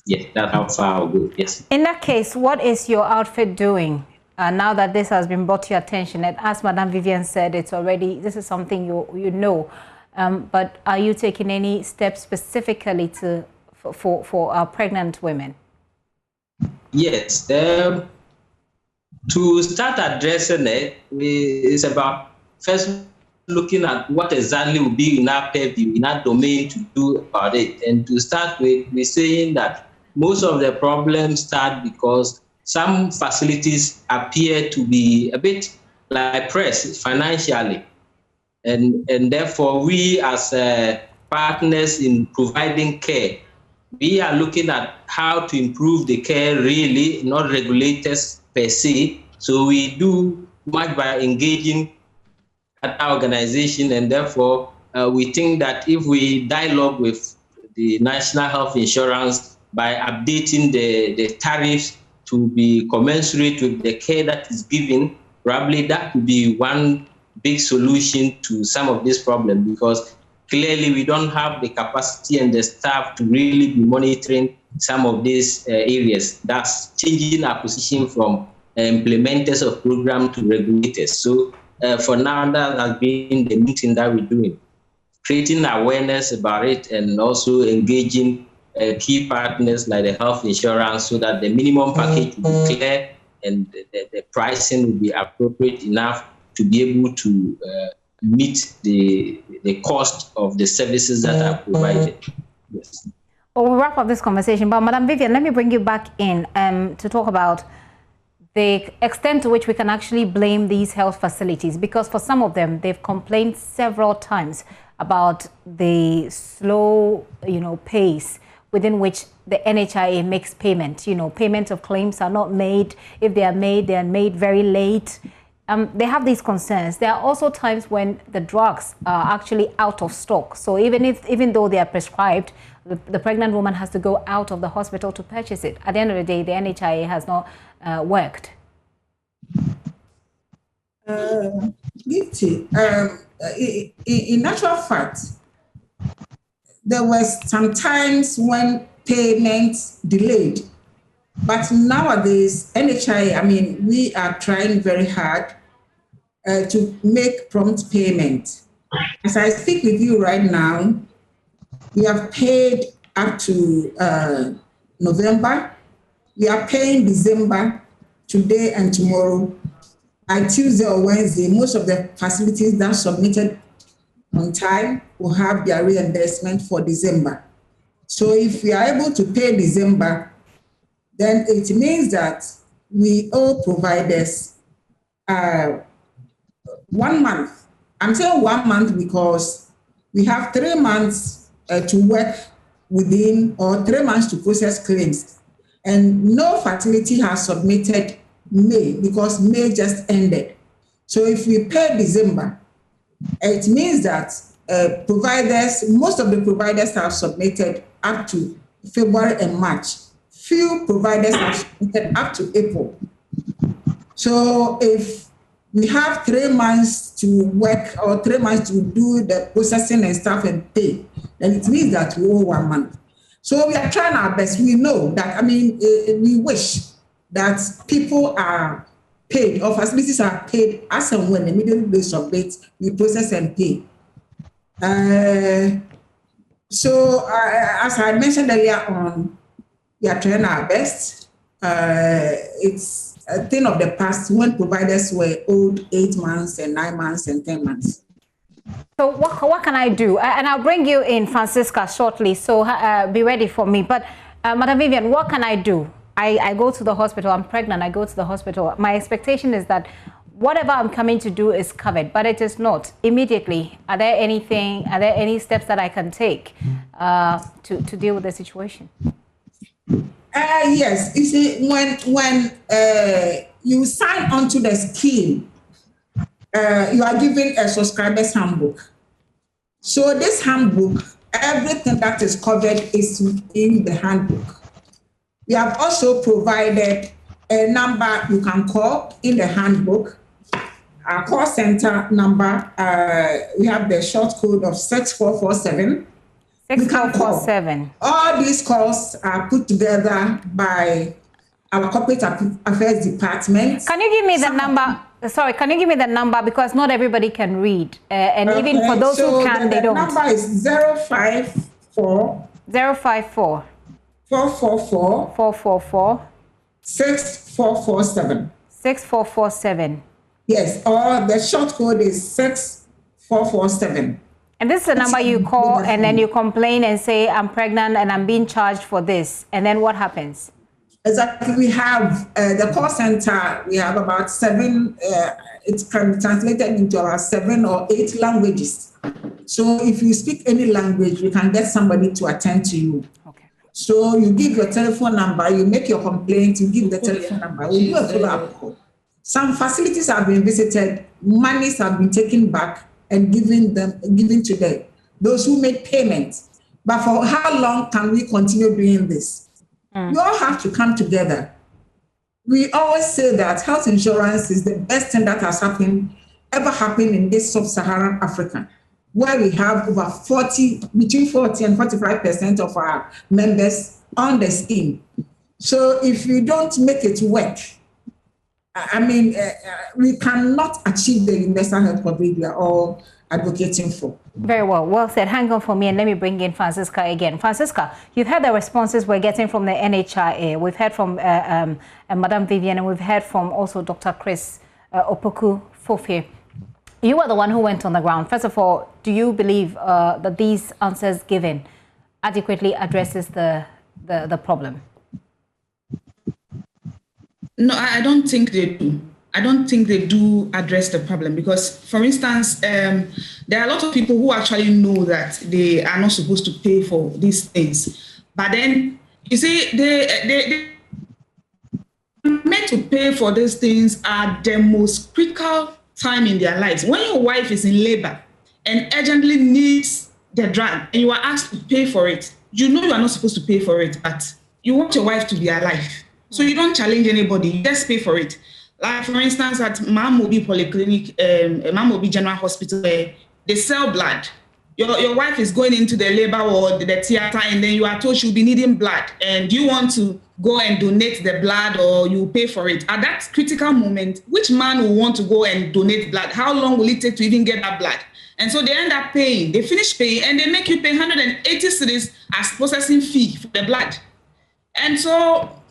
Yeah, that's how far I'll go, yes. In that case, what is your outfit doing now that this has been brought to your attention? And as Madam Vivian said, this is something you know, but are you taking any steps specifically for our pregnant women? Yes, to start addressing it, it's about first looking at what exactly will be in our purview, in our domain to do about it. And to start with, we're saying that most of the problems start because some facilities appear to be a bit like pressed financially. And therefore, we as partners in providing care, we are looking at how to improve the care really, not regulators per se. So we do much by engaging at our organization, and therefore we think that if we dialogue with the National Health Insurance by updating the tariffs to be commensurate with the care that is given, probably that could be one big solution to some of this problem, because clearly we don't have the capacity and the staff to really be monitoring some of these areas. That's changing our position from implementers of program to regulators. So for now, that has been the meeting that we're doing, creating awareness about it and also engaging key partners like the health insurance so that the minimum package will be clear and the pricing will be appropriate enough to be able to meet the cost of the services that are provided. Yes. Well, we'll wrap up this conversation, but Madam Vivian, let me bring you back in to talk about the extent to which we can actually blame these health facilities, because for some of them, they've complained several times about the slow, pace within which the NHIA makes payment. Payment of claims are not made. If they are made very late. they have these concerns. There are also times when the drugs are actually out of stock. So even though they are prescribed, the pregnant woman has to go out of the hospital to purchase it. At the end of the day, the NHIA has not worked. In actual fact, there was some times when payments delayed. But nowadays, NHIA, I mean, we are trying very hard to make prompt payment. As I speak with you right now, we have paid up to November. We are paying December today and tomorrow. By Tuesday or Wednesday, most of the facilities that submitted on time will have their reimbursement for December. So if we are able to pay December, then it means that we owe providers 1 month. I'm saying 1 month because we have 3 months to work within, or 3 months to process claims. And no facility has submitted May because May just ended. So if we pay December, it means that providers, most of the providers have submitted up to February and March. Few providers have submitted up to April. So if we have 3 months to work or 3 months to do the processing and stuff and pay, then it means that we owe 1 month. So we are trying our best. We know that, I mean, we wish that people are paid or facilities are paid as and when immediately they submit, we process and pay. So as I mentioned earlier on, we are trying our best. It's a thing of the past when providers were owed 8 months and 9 months and 10 months. So what can I do? And I'll bring you in, Francisca, shortly. So be ready for me. But Madam Vivian, what can I do? I go to the hospital. I'm pregnant. I go to the hospital. My expectation is that whatever I'm coming to do is covered, but it is not. Immediately, are there any steps that I can take to deal with the situation? Yes. You see, when you sign onto the scheme, you are given a subscriber's handbook. So this handbook, everything that is covered is in the handbook. We have also provided a number you can call in the handbook. Our call center number, we have the short code of 6447. 6447. All these calls are put together by our corporate affairs department. Can you give me the number? Sorry, can you give me the number, because not everybody can read, and okay, even for those who can, they don't. The number is 054 054 444 444 6447 6447. Yes, or the short code is 6447. And this is the number you call, and then you complain and say, I'm pregnant and I'm being charged for this. And then what happens? Exactly. We have the call center, we have about 7, it can be translated into about 7 or 8 languages. So if you speak any language, we can get somebody to attend to you. Okay. So you give your telephone number, you make your complaint, you give the telephone number, we do a follow-up call. Some facilities have been visited, monies have been taken back and given to them, those who made payments. But for how long can we continue doing this? We all have to come together. We always say that health insurance is the best thing that has ever happened in this sub-Saharan Africa, where we have over between 40 and 45% of our members on the scheme. So if we don't make it work, I mean, we cannot achieve the universal health coverage we are all advocating for. Very well. Well said. Hang on for me and let me bring in Francisca again. Francisca, you've heard the responses we're getting from the NHIA. We've heard from Madam Vivian, and we've heard from also Dr. Chris Opoku-Fofie. You were the one who went on the ground. First of all, do you believe that these answers given adequately addresses the problem? No, I don't think they do. I don't think they do address the problem because, for instance, there are a lot of people who actually know that they are not supposed to pay for these things. But then, you see, they made to pay for these things at the most critical time in their lives. When your wife is in labor and urgently needs the drug and you are asked to pay for it, you know you are not supposed to pay for it, but you want your wife to be alive. So you don't challenge anybody, you just pay for it. Like, for instance, at Mamobi Polyclinic, Mamobi General Hospital, where they sell blood. Your wife is going into the labor ward, the theater, and then you are told she'll be needing blood. And you want to go and donate the blood, or you pay for it. At that critical moment, which man will want to go and donate blood? How long will it take to even get that blood? And so they end up paying. They finish paying, and they make you pay 180 cedis as processing fee for the blood. And so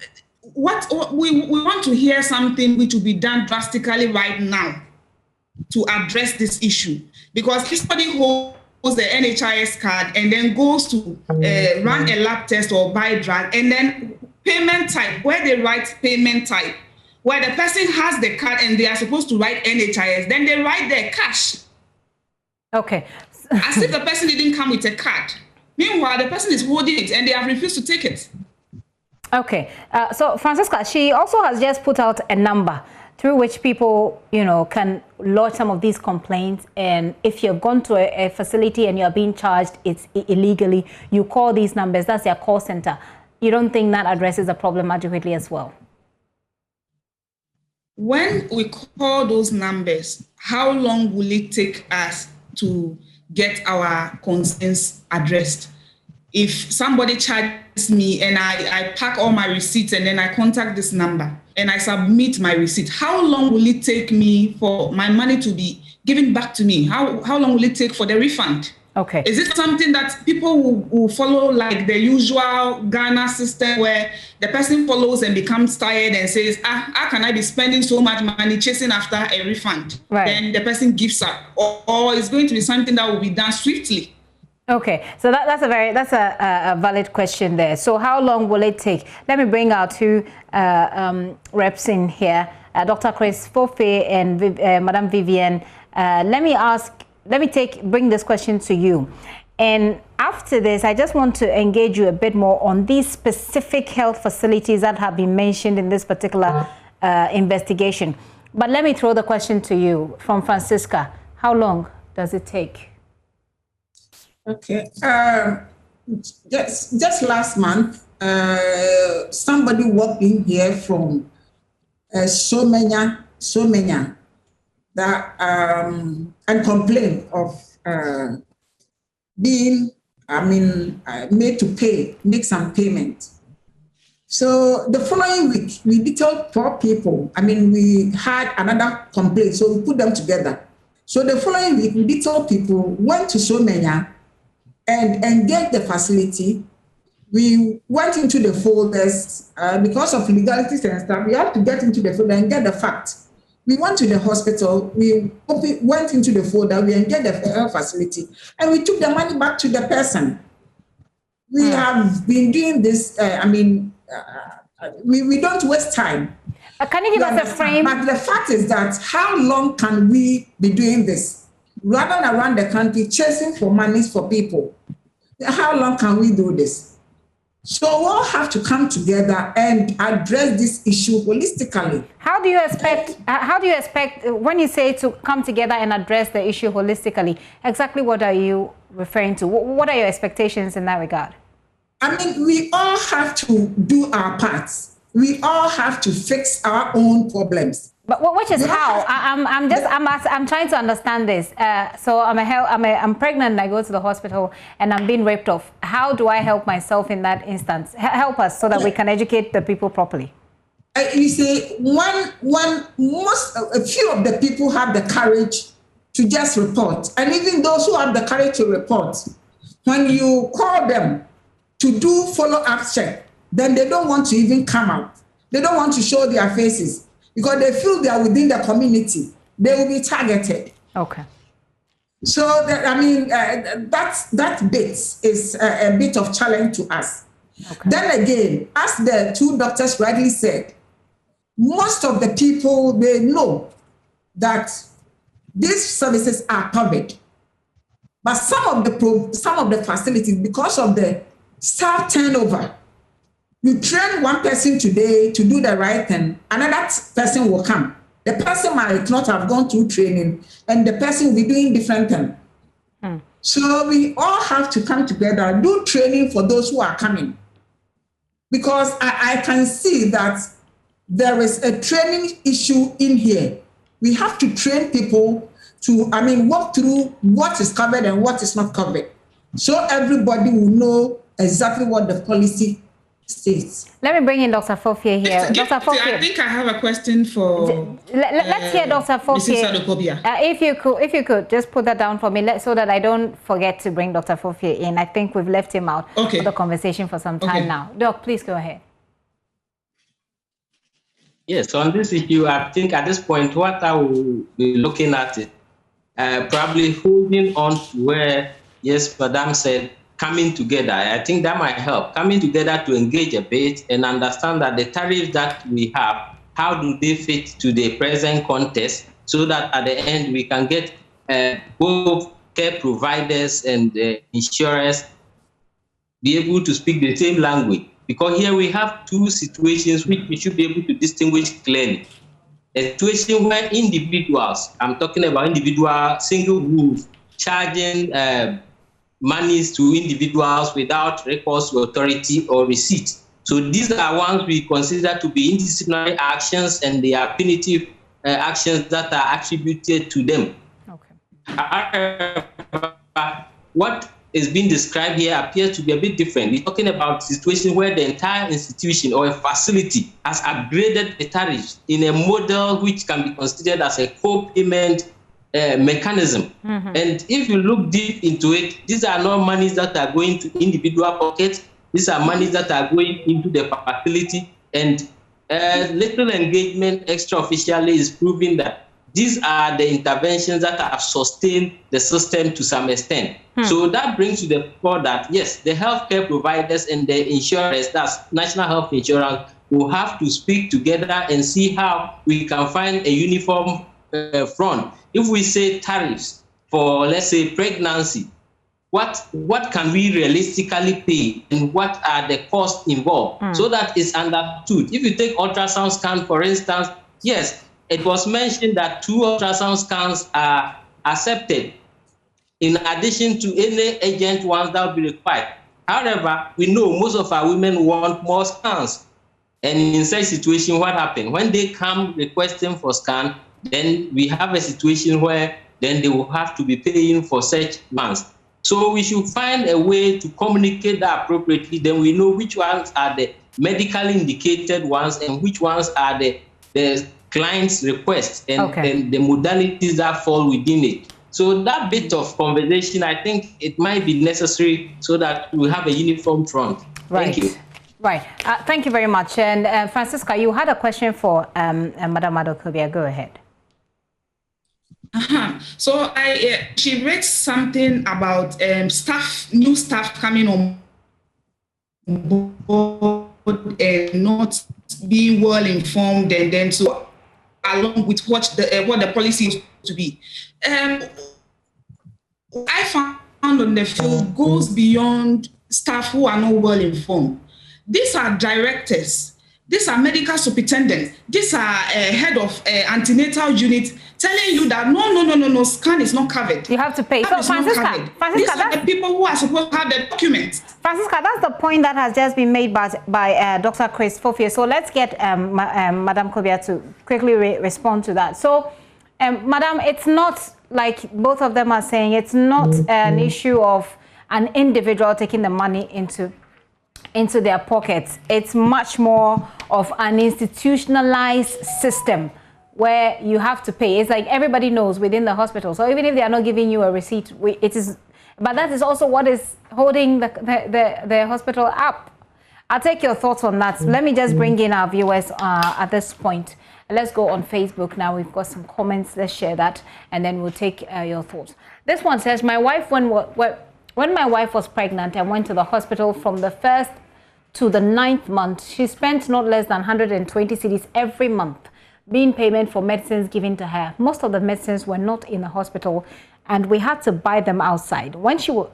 what we want to hear something which will be done drastically right now to address this issue. Because if somebody holds the NHIS card and then goes to run a lab test or buy drug, and then payment type, where they write payment type, where the person has the card and they are supposed to write NHIS, then they write their cash. Okay. As if the person didn't come with a card. Meanwhile, the person is holding it and they have refused to take it. Okay. So, Francisca, she also has just put out a number through which people, can lodge some of these complaints. And if you've gone to a facility and you're being charged it's illegally, you call these numbers. That's their call center. You don't think that addresses the problem adequately as well? When we call those numbers, how long will it take us to get our concerns addressed? If somebody charges me and I pack all my receipts and then I contact this number and I submit my receipt, how long will it take me for my money to be given back to me? How long will it take for the refund? Okay. Is it something that people will follow like the usual Ghana system where the person follows and becomes tired and says, how can I be spending so much money chasing after a refund? Right. Then the person gives up. Or it's going to be something that will be done swiftly. Okay, so that's a valid question there. So how long will it take? Let me bring our two reps in here, Dr. Chris Fofe and Madam Vivian. Let me bring this question to you. And after this, I just want to engage you a bit more on these specific health facilities that have been mentioned in this particular investigation. But let me throw the question to you from Francisca. How long does it take? Okay. Just last month, somebody walked in here from so many that and complained of being, made to make some payment. So the following week, we detailed 4 people. We had another complaint, so we put them together. So the following week, we detailed people, went to Somenya and engaged the facility. We went into the folders because of legalities and stuff. We have to get into the folder and get the facts. We went to the hospital. We went into the folder. We engaged the health facility, and we took the money back to the person. We have been doing this. We don't waste time. Can you give us a frame? But the fact is that how long can we be doing this? Rather than around the country chasing for monies for people, how long can we do this? So we'll have to come together and address this issue holistically. How do you expect when you say to come together and address the issue holistically, exactly what are you referring to? What are your expectations in that regard? We all have to do our parts. We all have to fix our own problems. But which is how? I'm trying to understand this. So I'm pregnant and I go to the hospital and I'm being raped off. How do I help myself in that instance? Help us so that we can educate the people properly. You see, a few of the people have the courage to just report. And even those who have the courage to report, when you call them to do follow-up check, then they don't want to even come out. They don't want to show their faces because they feel they are within the community. They will be targeted. Okay. So, that bit is a bit of challenge to us. Okay. Then again, as the 2 doctors rightly said, most of the people, they know that these services are covered. But some of the facilities, because of the staff turnover, You train one person today to do the right thing, another person will come. The person might not have gone through training, and the person will be doing different things. So we all have to come together, do training for those who are coming. Because I can see that there is a training issue in here. We have to train people to, walk through what is covered and what is not covered. So everybody will know exactly what the policy states. Let me bring in Dr. Fofie here. Dr. Fofie, I think I have a question for. Let's hear Dr. Fofie. If you could just put that down for me, so that I don't forget to bring Dr. Fofie in. I think we've left him out of the conversation for some time now. Doc, please go ahead. Yes, on this issue, I think at this point, what I will be looking at it, probably holding on to where, yes, Madam said, coming together. I think that might help. Coming together to engage a bit and understand that the tariffs that we have, how do they fit to the present context, so that at the end we can get both care providers and insurers be able to speak the same language. Because here we have two situations which we should be able to distinguish clearly. A situation where individuals, I'm talking about individual single roof, charging monies to individuals without recourse to authority or receipt. So these are ones we consider to be indisciplinary actions, and they are punitive actions that are attributed to them. Okay. What is being described here appears to be a bit different. We're talking about a situation where the entire institution or a facility has upgraded the tariffs in a model which can be considered as a co-payment mechanism. And if you look deep into it, these are not monies that are going to individual pockets. These are monies that are going into the facility, and little engagement extra-officially is proving that these are the interventions that have sustained the system to some extent. So that brings to the point that, yes, the healthcare providers and the insurers, that's National Health Insurance, will have to speak together and see how we can find a uniform front. If we say tariffs for, let's say, pregnancy, what can we realistically pay, and what are the costs involved, so that it's understood. If you take ultrasound scan, for instance, yes, it was mentioned that 2 ultrasound scans are accepted in addition to any agent ones that will be required. However, we know most of our women want more scans. And in such situation, what happens? When they come requesting for scan, then we have a situation where then they will have to be paying for such ones. So we should find a way to communicate that appropriately. Then we know which ones are the medically indicated ones and which ones are the client's requests and the modalities that fall within it. So that bit of conversation, I think it might be necessary so that we have a uniform front. Right. Thank you. Right. Thank you very much. And Francisca, you had a question for Madam Adokobia. Go ahead. So she raised something about new staff coming on board and not being well informed, and then so along with what the policy is to be. I found on the field goes beyond staff who are not well informed. These are directors. These are medical superintendents. These are head of antenatal unit telling you that no, scan is not covered. You have to pay. So Francisca, these are the people who are supposed to have the documents. Francisca, that's the point that has just been made by Dr. Chris Fofie. So let's get Madam Kobia to quickly respond to that. So, Madam, it's not like both of them are saying, it's not an issue of an individual taking the money into their pockets. It's much more of an institutionalized system where you have to pay. It's like everybody knows within the hospital. So even if they are not giving you a receipt, but that is also what is holding the hospital up. I'll take your thoughts on that. Let me just bring in our viewers at this point. Let's go on Facebook now. We've got some comments. Let's share that, and then we'll take your thoughts. This one says, my wife, when my wife was pregnant and went to the hospital from the 1st to the 9th month, she spent not less than 120 cedis every month being payment for medicines given to her. Most of the medicines were not in the hospital, and we had to buy them outside. When she was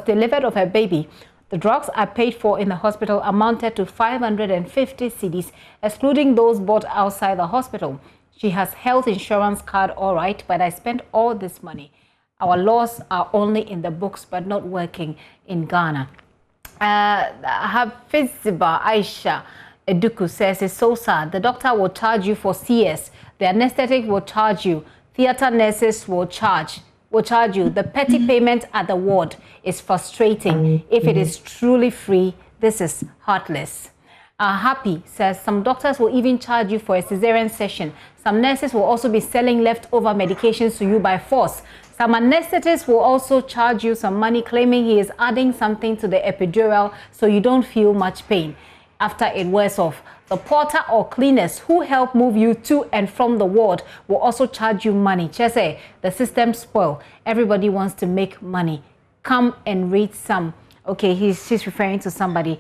delivered of her baby, The drugs I paid for in the hospital amounted to 550 cedis, excluding those bought outside the hospital. She has health insurance card, all right, but I spent all this money. Our laws are only in the books, but not working in Ghana. Hafiziba Aisha Eduku says it's so sad. The doctor will charge you for CS. The anesthetic will charge you. Theater nurses will charge you. The petty payment at the ward is frustrating. If it is truly free, this is heartless. Happy says some doctors will even charge you for a cesarean session. Some nurses will also be selling leftover medications to you by force. Some anesthetists will also charge you some money, claiming he is adding something to the epidural so you don't feel much pain after it wears off. The porter or cleaners who help move you to and from the ward will also charge you money. Chese, the system spoil. Everybody wants to make money. Come and read some. Okay, she's referring to somebody.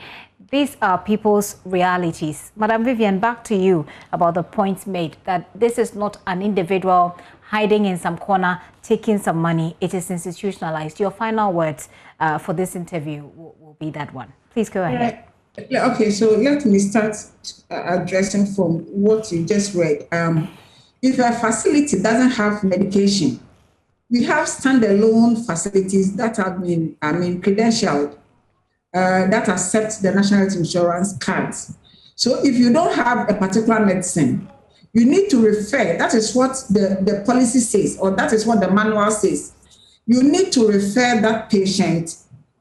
These are people's realities. Madam Vivian, back to you about the points made that this is not an individual hiding in some corner, taking some money. It is institutionalized. Your final words for this interview will be that one. Please go ahead. Okay, so let me start addressing from what you just read. If a facility doesn't have medication, we have standalone facilities that have been, credentialed, that accept the national health insurance cards. So if you don't have a particular medicine, you need to refer, that is what the policy says, or that is what the manual says. You need to refer that patient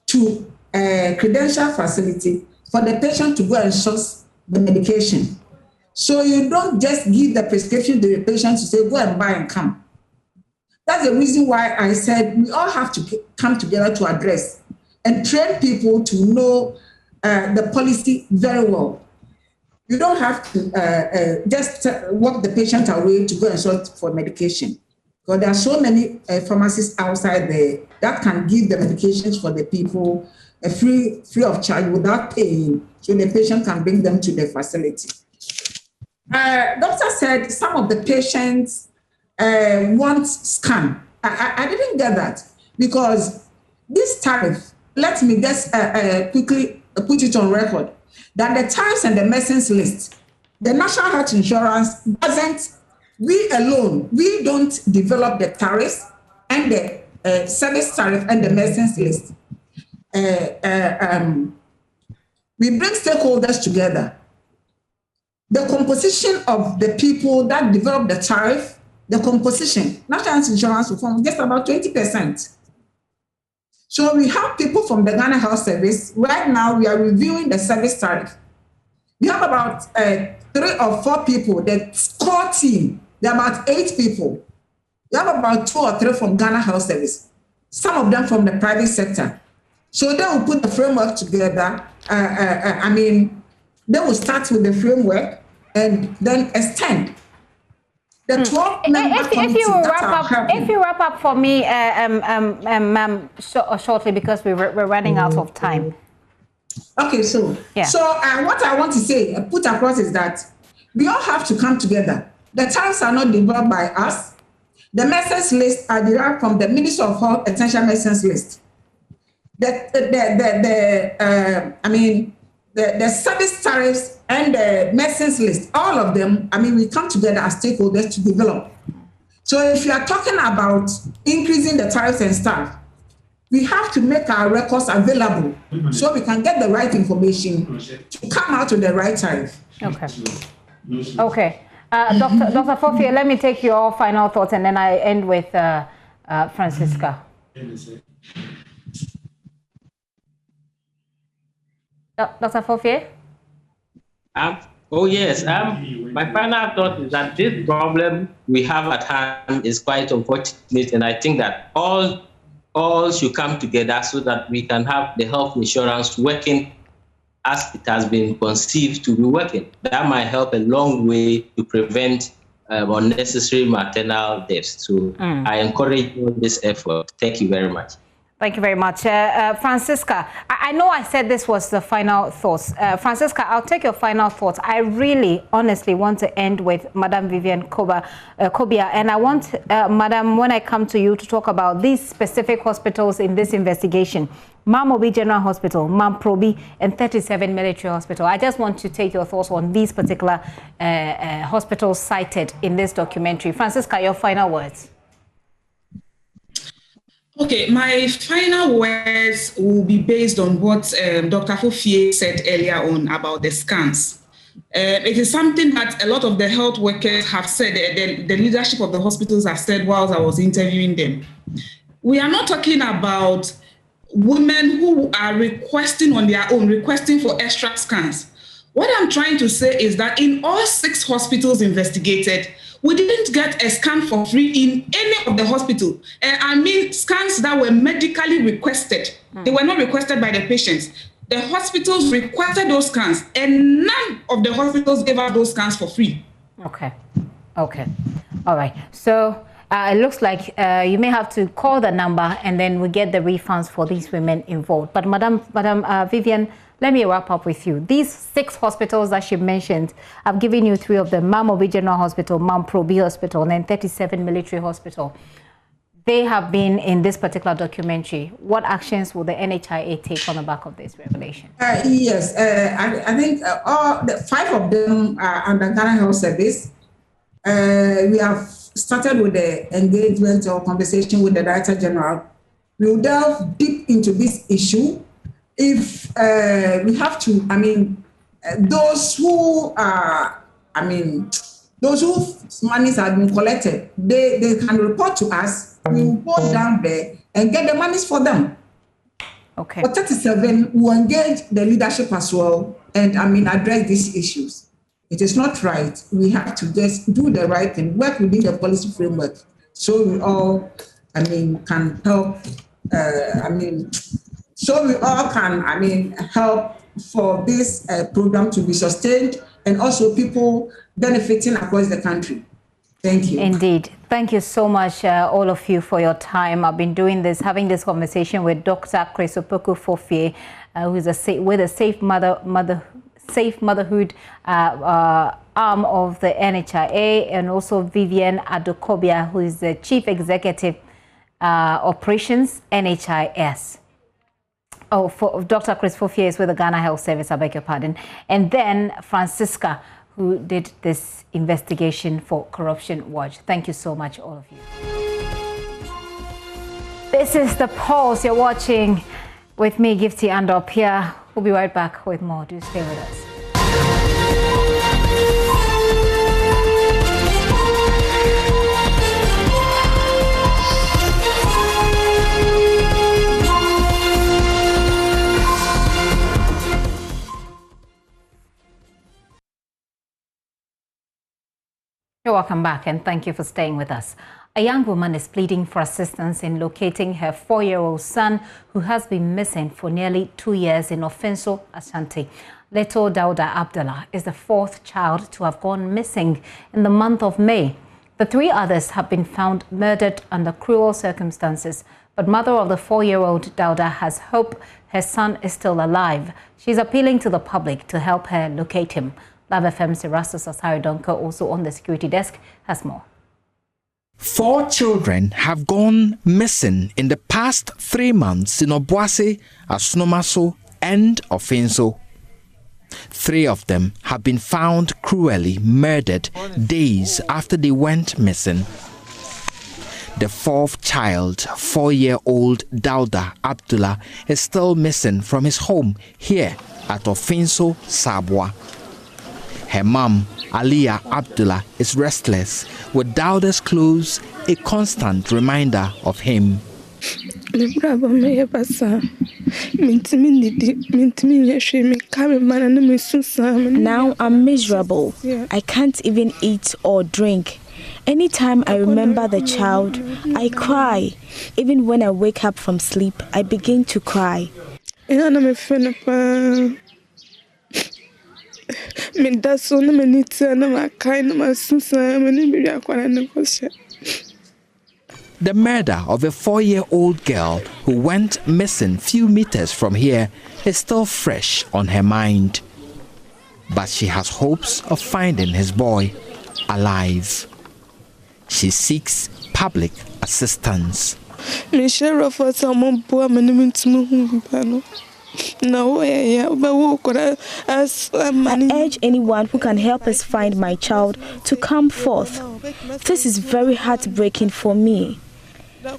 to a credential facility for the patient to go and source the medication. So you don't just give the prescription to the patient to say, go and buy and come. That's the reason why I said we all have to come together to address and train people to know the policy very well. You don't have to just walk the patient away to go and search for medication. Because there are so many pharmacies outside there that can give the medications for the people free of charge without paying, so the patient can bring them to the facility. Doctor said some of the patients want scan. I didn't get that, because this tariff, let me just quickly put it on record, that the tariffs and the medicines list, the National Health Insurance doesn't, we alone, we don't develop the tariffs and the service tariff and the medicines list. We bring stakeholders together. The composition of the people that develop the tariff, the composition, National Health Insurance reform, just about 20%. So we have people from the Ghana Health Service. Right now, we are reviewing the service tariff. We have about 3 or 4 people, the core team, there are about 8 people. We have about 2 or 3 from Ghana Health Service, some of them from the private sector. So they will put the framework together. They will start with the framework and then extend. The 12 if you wrap up for me, ma'am, shortly, because we're running out of time. Okay, so what I want to say, put across, is that we all have to come together. The tariffs are not developed by us. The medicines list are derived from the Ministry of Health Essential Medicines list. The service tariffs and the medicines list, all of them, we come together as stakeholders to develop. So if you are talking about increasing the tariffs and stuff, we have to make our records available so we can get the right information to come out with the right tariff. Okay. Dr. Fofie, let me take your final thoughts and then I end with Francisca. Dr. Fofie? Oh, yes. My final thought is that this problem we have at hand is quite unfortunate, and I think that all should come together so that we can have the health insurance working as it has been conceived to be working. That might help a long way to prevent unnecessary maternal deaths. So I encourage you in this effort. Thank you very much. Thank you very much. Francisca, I know I said this was the final thoughts. Francisca, I'll take your final thoughts. I really, honestly want to end with Madam Vivian Kobia, and I want, Madam, when I come to you to talk about these specific hospitals in this investigation, Mamobi General Hospital, Mamprobi, and 37 Military Hospital. I just want to take your thoughts on these particular hospitals cited in this documentary. Francisca, your final words. Okay, my final words will be based on what Dr. Fofie said earlier on about the scans. It is something that a lot of the health workers have said, the leadership of the hospitals have said whilst I was interviewing them. We are not talking about women who are requesting on their own, requesting for extra scans. What I'm trying to say is that in all 6 hospitals investigated, we didn't get a scan for free in any of the hospital. I mean, scans that were medically requested. They were not requested by the patients. The hospitals requested those scans, and none of the hospitals gave out those scans for free. Okay. Okay. All right. So it looks like you may have to call the number, and then we get the refunds for these women involved. But Madam Vivian, let me wrap up with you. These 6 hospitals that she mentioned, I've given you 3 of them: Mamobi General Hospital, Mamprobi Hospital, and then 37 Military Hospital. They have been in this particular documentary. What actions will the NHIA take on the back of this revelation? Yes, I think all 5 of them are under Ghana Health Service. We have started with the engagement or conversation with the Director General. We will delve deep into this issue. If we have to, those who are, those whose monies have been collected, they can report to us. We will go down there and get the monies for them. Okay. For 37, we will engage the leadership as well and address these issues. It is not right. We have to just do the right thing, work within the policy framework, so we all, can help. So we all can, help for this program to be sustained and also people benefiting across the country. Thank you. Indeed. Thank you so much, all of you, for your time. I've been having this conversation with Dr. Chris Opoku-Fofie, who is with a Safe Motherhood arm of the NHIA, and also Vivian Adokobia, who is the Chief Executive Operations, NHIS. Oh, Dr. Chris Fofie is with the Ghana Health Service, I beg your pardon. And then Francisca, who did this investigation for Corruption Watch. Thank you so much, all of you. This is The Pulse you're watching with me, Gifty Andop here. We'll be right back with more. Do stay with us. You're welcome back, and thank you for staying with us. A young woman is pleading for assistance in locating her 4-year-old son, who has been missing for nearly 2 years in Ofinso, Ashanti. Little Dauda Abdullah is the 4th child to have gone missing in the month of May. The 3 others have been found murdered under cruel circumstances, but mother of the 4-year-old Dauda has hope her son is still alive. She's appealing to the public to help her locate him. Love FM's Erastus Asari Donko, also on the security desk, has more. 4 children have gone missing in the past 3 months in Obuasi, Asnomaso, and Ofinso. 3 of them have been found cruelly murdered days after they went missing. The 4th child, 4-year-old Dauda Abdullah, is still missing from his home here at Ofinso, Sabwa. Her mom, Aliyah Abdullah, is restless, with Dauda's clothes a constant reminder of him. Now I'm miserable. I can't even eat or drink. Anytime I remember the child, I cry. Even when I wake up from sleep, I begin to cry. The murder of a 4-year-old girl who went missing few meters from here is still fresh on her mind. But she has hopes of finding his boy alive. She seeks public assistance. I urge anyone who can help us find my child to come forth. This is very heartbreaking for me.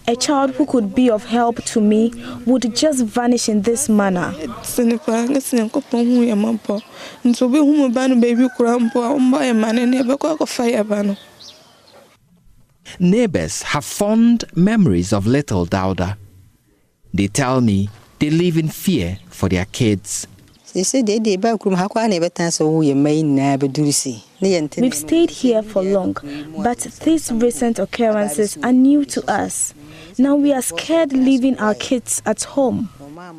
A child who could be of help to me would just vanish in this manner. Neighbors have fond memories of little Dauda. They tell me they live in fear for their kids. We've stayed here for long, but these recent occurrences are new to us. Now we are scared leaving our kids at home. Now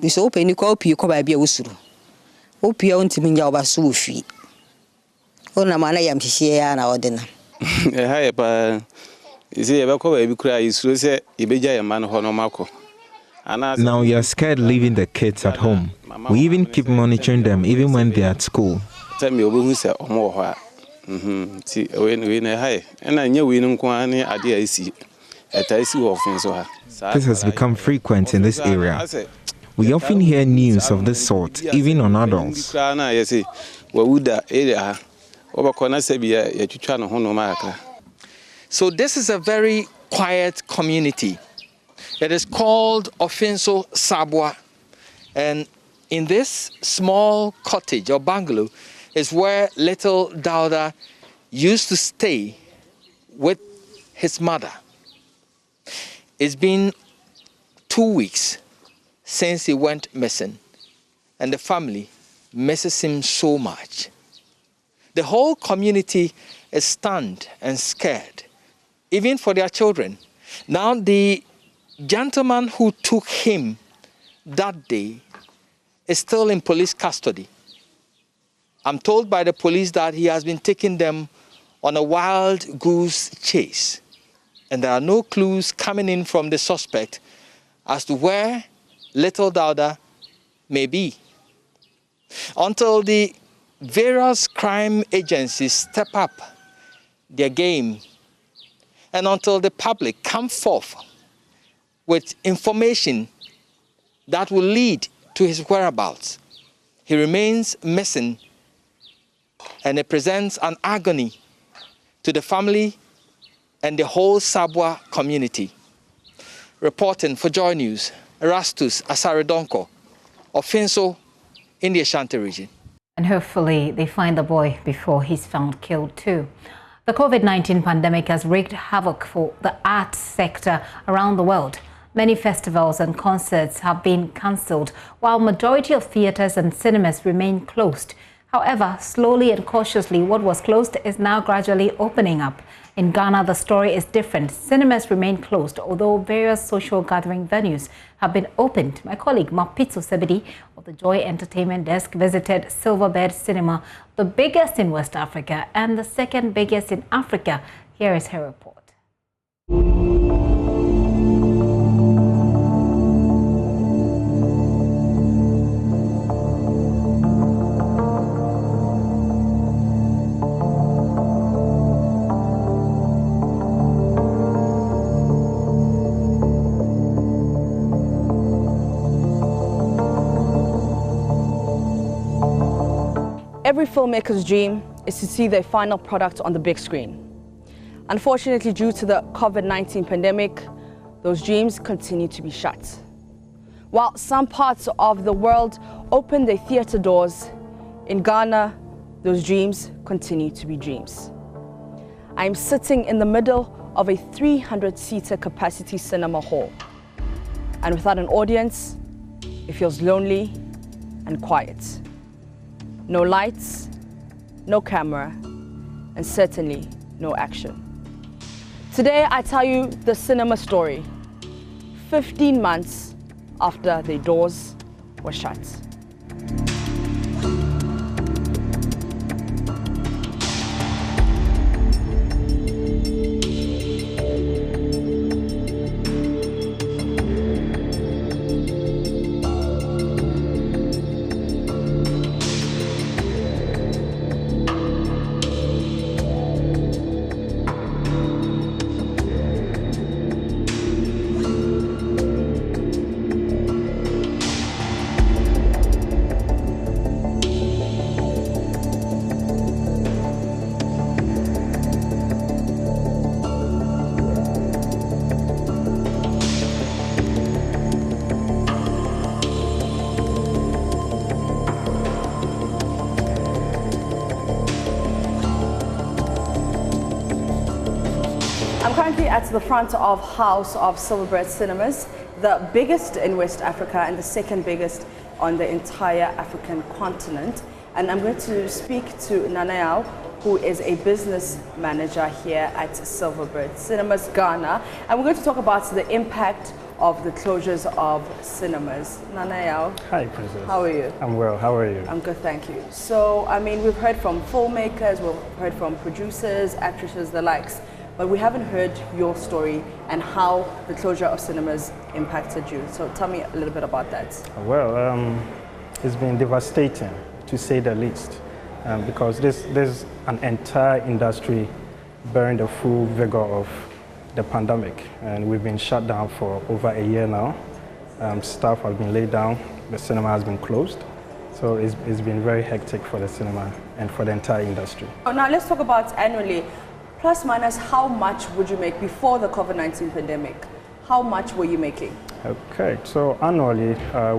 we are scared leaving the kids at home. We even keep monitoring them even when they are at school. This has become frequent in this area. We often hear news of this sort, even on adults. So this is a very quiet community. It is called Ofinso Sabwa, and in this small cottage or bungalow is where little Dauda used to stay with his mother. It's been 2 weeks since he went missing, and the family misses him so much. The whole community is stunned and scared, even for their children. Now the gentleman who took him that day is still in police custody. I'm told by the police that he has been taking them on a wild goose chase, and there are no clues coming in from the suspect as to where little Dauda may be. Until the various crime agencies step up their game, and until the public come forth with information that will lead to his whereabouts, he remains missing, and it presents an agony to the family and the whole Sabwa community. Reporting for Joy News, Erastus Asaredonko, Ofinso, in the Ashanti region. And hopefully they find the boy before he's found killed too. The COVID-19 pandemic has wreaked havoc for the arts sector around the world. Many festivals and concerts have been cancelled, while majority of theatres and cinemas remain closed. However, slowly and cautiously, what was closed is now gradually opening up. In Ghana, the story is different. Cinemas remain closed, although various social gathering venues have been opened. My colleague Mapitso Sebedi of the Joy Entertainment Desk visited Silverbird Cinema, the biggest in West Africa and the second biggest in Africa. Here is her report. Every filmmaker's dream is to see their final product on the big screen. Unfortunately, due to the COVID-19 pandemic, those dreams continue to be shut. While some parts of the world open their theater doors, in Ghana, those dreams continue to be dreams. I'm sitting in the middle of a 300-seater capacity cinema hall. And without an audience, it feels lonely and quiet. No lights, no camera, and certainly no action. Today, I tell you the cinema story, 15 months after the doors were shut. currently at the front of house of Silverbird Cinemas, the biggest in West Africa and the second biggest on the entire African continent. And I'm going to speak to Nanayao, who is a business manager here at Silverbird Cinemas, Ghana. And we're going to talk about the impact of the closures of cinemas. Nanayao. Hi, Princess. How are you? I'm well. How are you? I'm good, thank you. So, I mean, we've heard from filmmakers, we've heard from producers, actresses, the likes, but we haven't heard your story and how the closure of cinemas impacted you. So tell me a little bit about that. Well, it's been devastating, to say the least, because there's an entire industry bearing the full vigor of the pandemic, and we've been shut down for over a year now. Staff has been laid down, the cinema has been closed, so it's been very hectic for the cinema and for the entire industry. Now let's talk about annually. Plus minus, how much would you make before the COVID-19 pandemic? How much were you making? Okay, so annually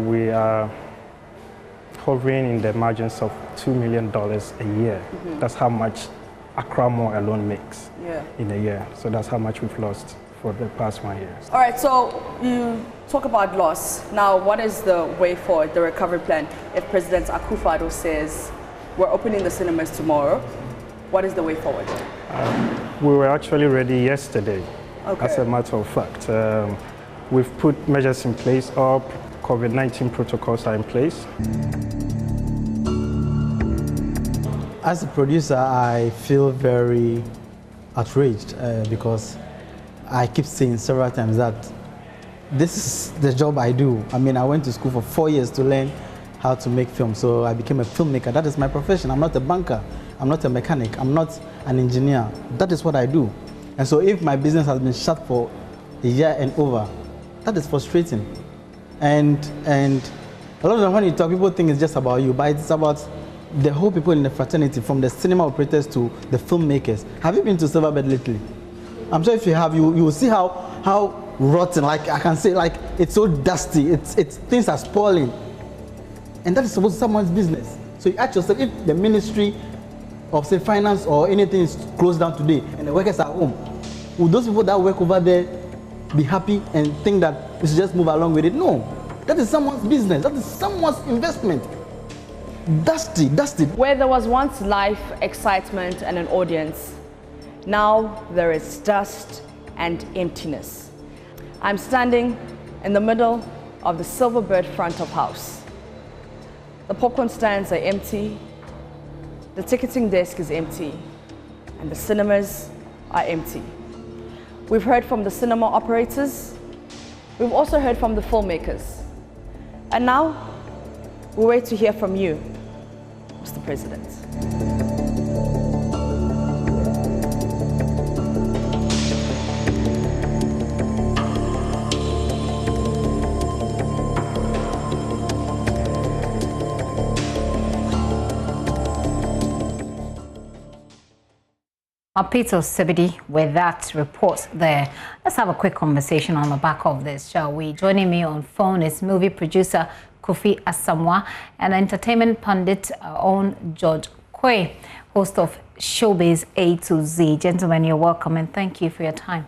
we are hovering in the margins of $2 million a year. That's how much Accra Mall alone makes in a year. So that's how much we've lost for the past 1 year. All right, so you talk about loss. Now, what is the way forward, the recovery plan? If President Akufo-Addo says we're opening the cinemas tomorrow, what is the way forward? We were actually ready yesterday, as a matter of fact. We've put measures in place, all COVID-19 protocols are in place. As a producer, I feel very outraged because I keep saying several times that this is the job I do. I mean, I went to school for 4 years to learn how to make film, so I became a filmmaker. That is my profession. I'm not a banker. I'm not a mechanic. I'm not an engineer. That is what I do. And so if my business has been shut for a year and over, that is frustrating. And a lot of them, when you talk, people think it's just about you, but it's about the whole people in the fraternity, from the cinema operators to the filmmakers. Have you been to Silverbird lately? I'm sure if you have, you will see how rotten, like I can say, like it's so dusty, things are spoiling. And that is supposed to be someone's business. So you ask yourself, if the ministry of, say, finance or anything is closed down today and the workers are home, will those people that work over there be happy and think that we should just move along with it? No. That is someone's business. That is someone's investment. Dusty. Where there was once life, excitement, and an audience, now there is dust and emptiness. I'm standing in the middle of the Silverbird front of house. The popcorn stands are empty, the ticketing desk is empty, and the cinemas are empty. We've heard from the cinema operators, we've also heard from the filmmakers. And now, we wait to hear from you, Mr. President. Peter Sebidi with that report there. Let's have a quick conversation on the back of this, shall we? Joining me on phone is movie producer Kofi Asamoah and entertainment pundit on George Kwe, host of Showbiz A to Z. Gentlemen, you're welcome and thank you for your time.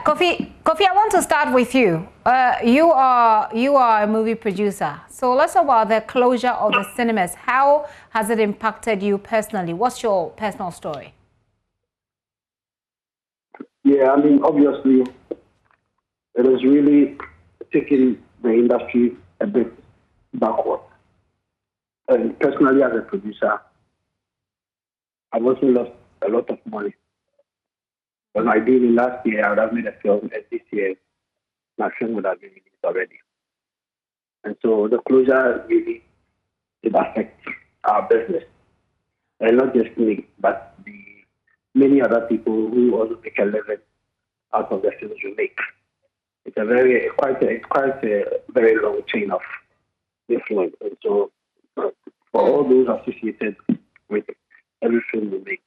Kofi, I want to start with you. You are a movie producer. So let's talk about the closure of the cinemas. How has it impacted you personally? What's your personal story? Yeah, I mean, obviously, it has really taken the industry a bit backward. And personally, as a producer, I've also lost a lot of money. When I did it last year, I would have made a film, and this year, my film would have been released already. And so the closure really did affect our business. And not just me, but the many other people who also make a living out of the films we make. It's quite a very long chain of influence. And so for all those associated with every film we make,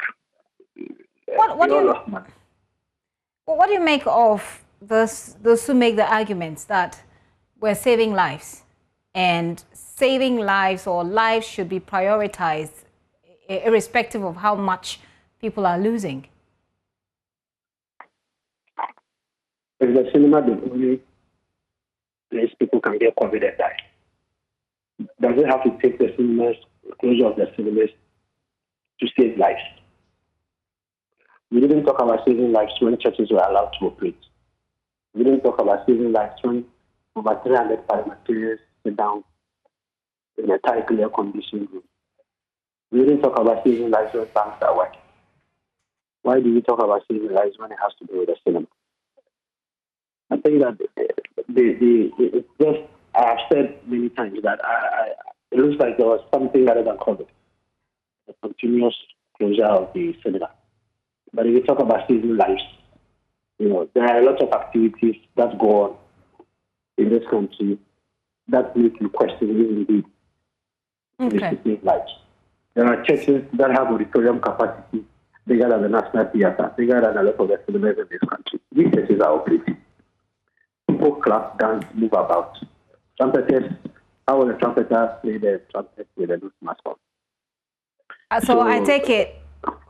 what do you make of those who make the arguments that we're saving lives and saving lives or lives should be prioritized irrespective of how much people are losing? Is the cinema the only place people can get COVID and die? Does it have to take the cinemas, closure of the cinemas, to save lives? We didn't talk about saving lives when churches were allowed to operate. We didn't talk about saving lives when over 300 parliamentarians sit down in a tight, clear condition room. We didn't talk about saving lives when banks are working. Why do we talk about saving lives when it has to do with the cinema? I think that it's just, I have said many times that it looks like there was something other than COVID, the continuous closure of the cinema. But if you talk about saving lives, there are a lot of activities that go on in this country that make you question if indeed to save lives. There are churches that have auditorium capacity bigger than the National Theatre, bigger than a lot of the cinemas in this country. These churches are operating. People clap, dance, move about. Trumpeters, how will a trumpeter play the trumpet with a loose mask on? So I take it,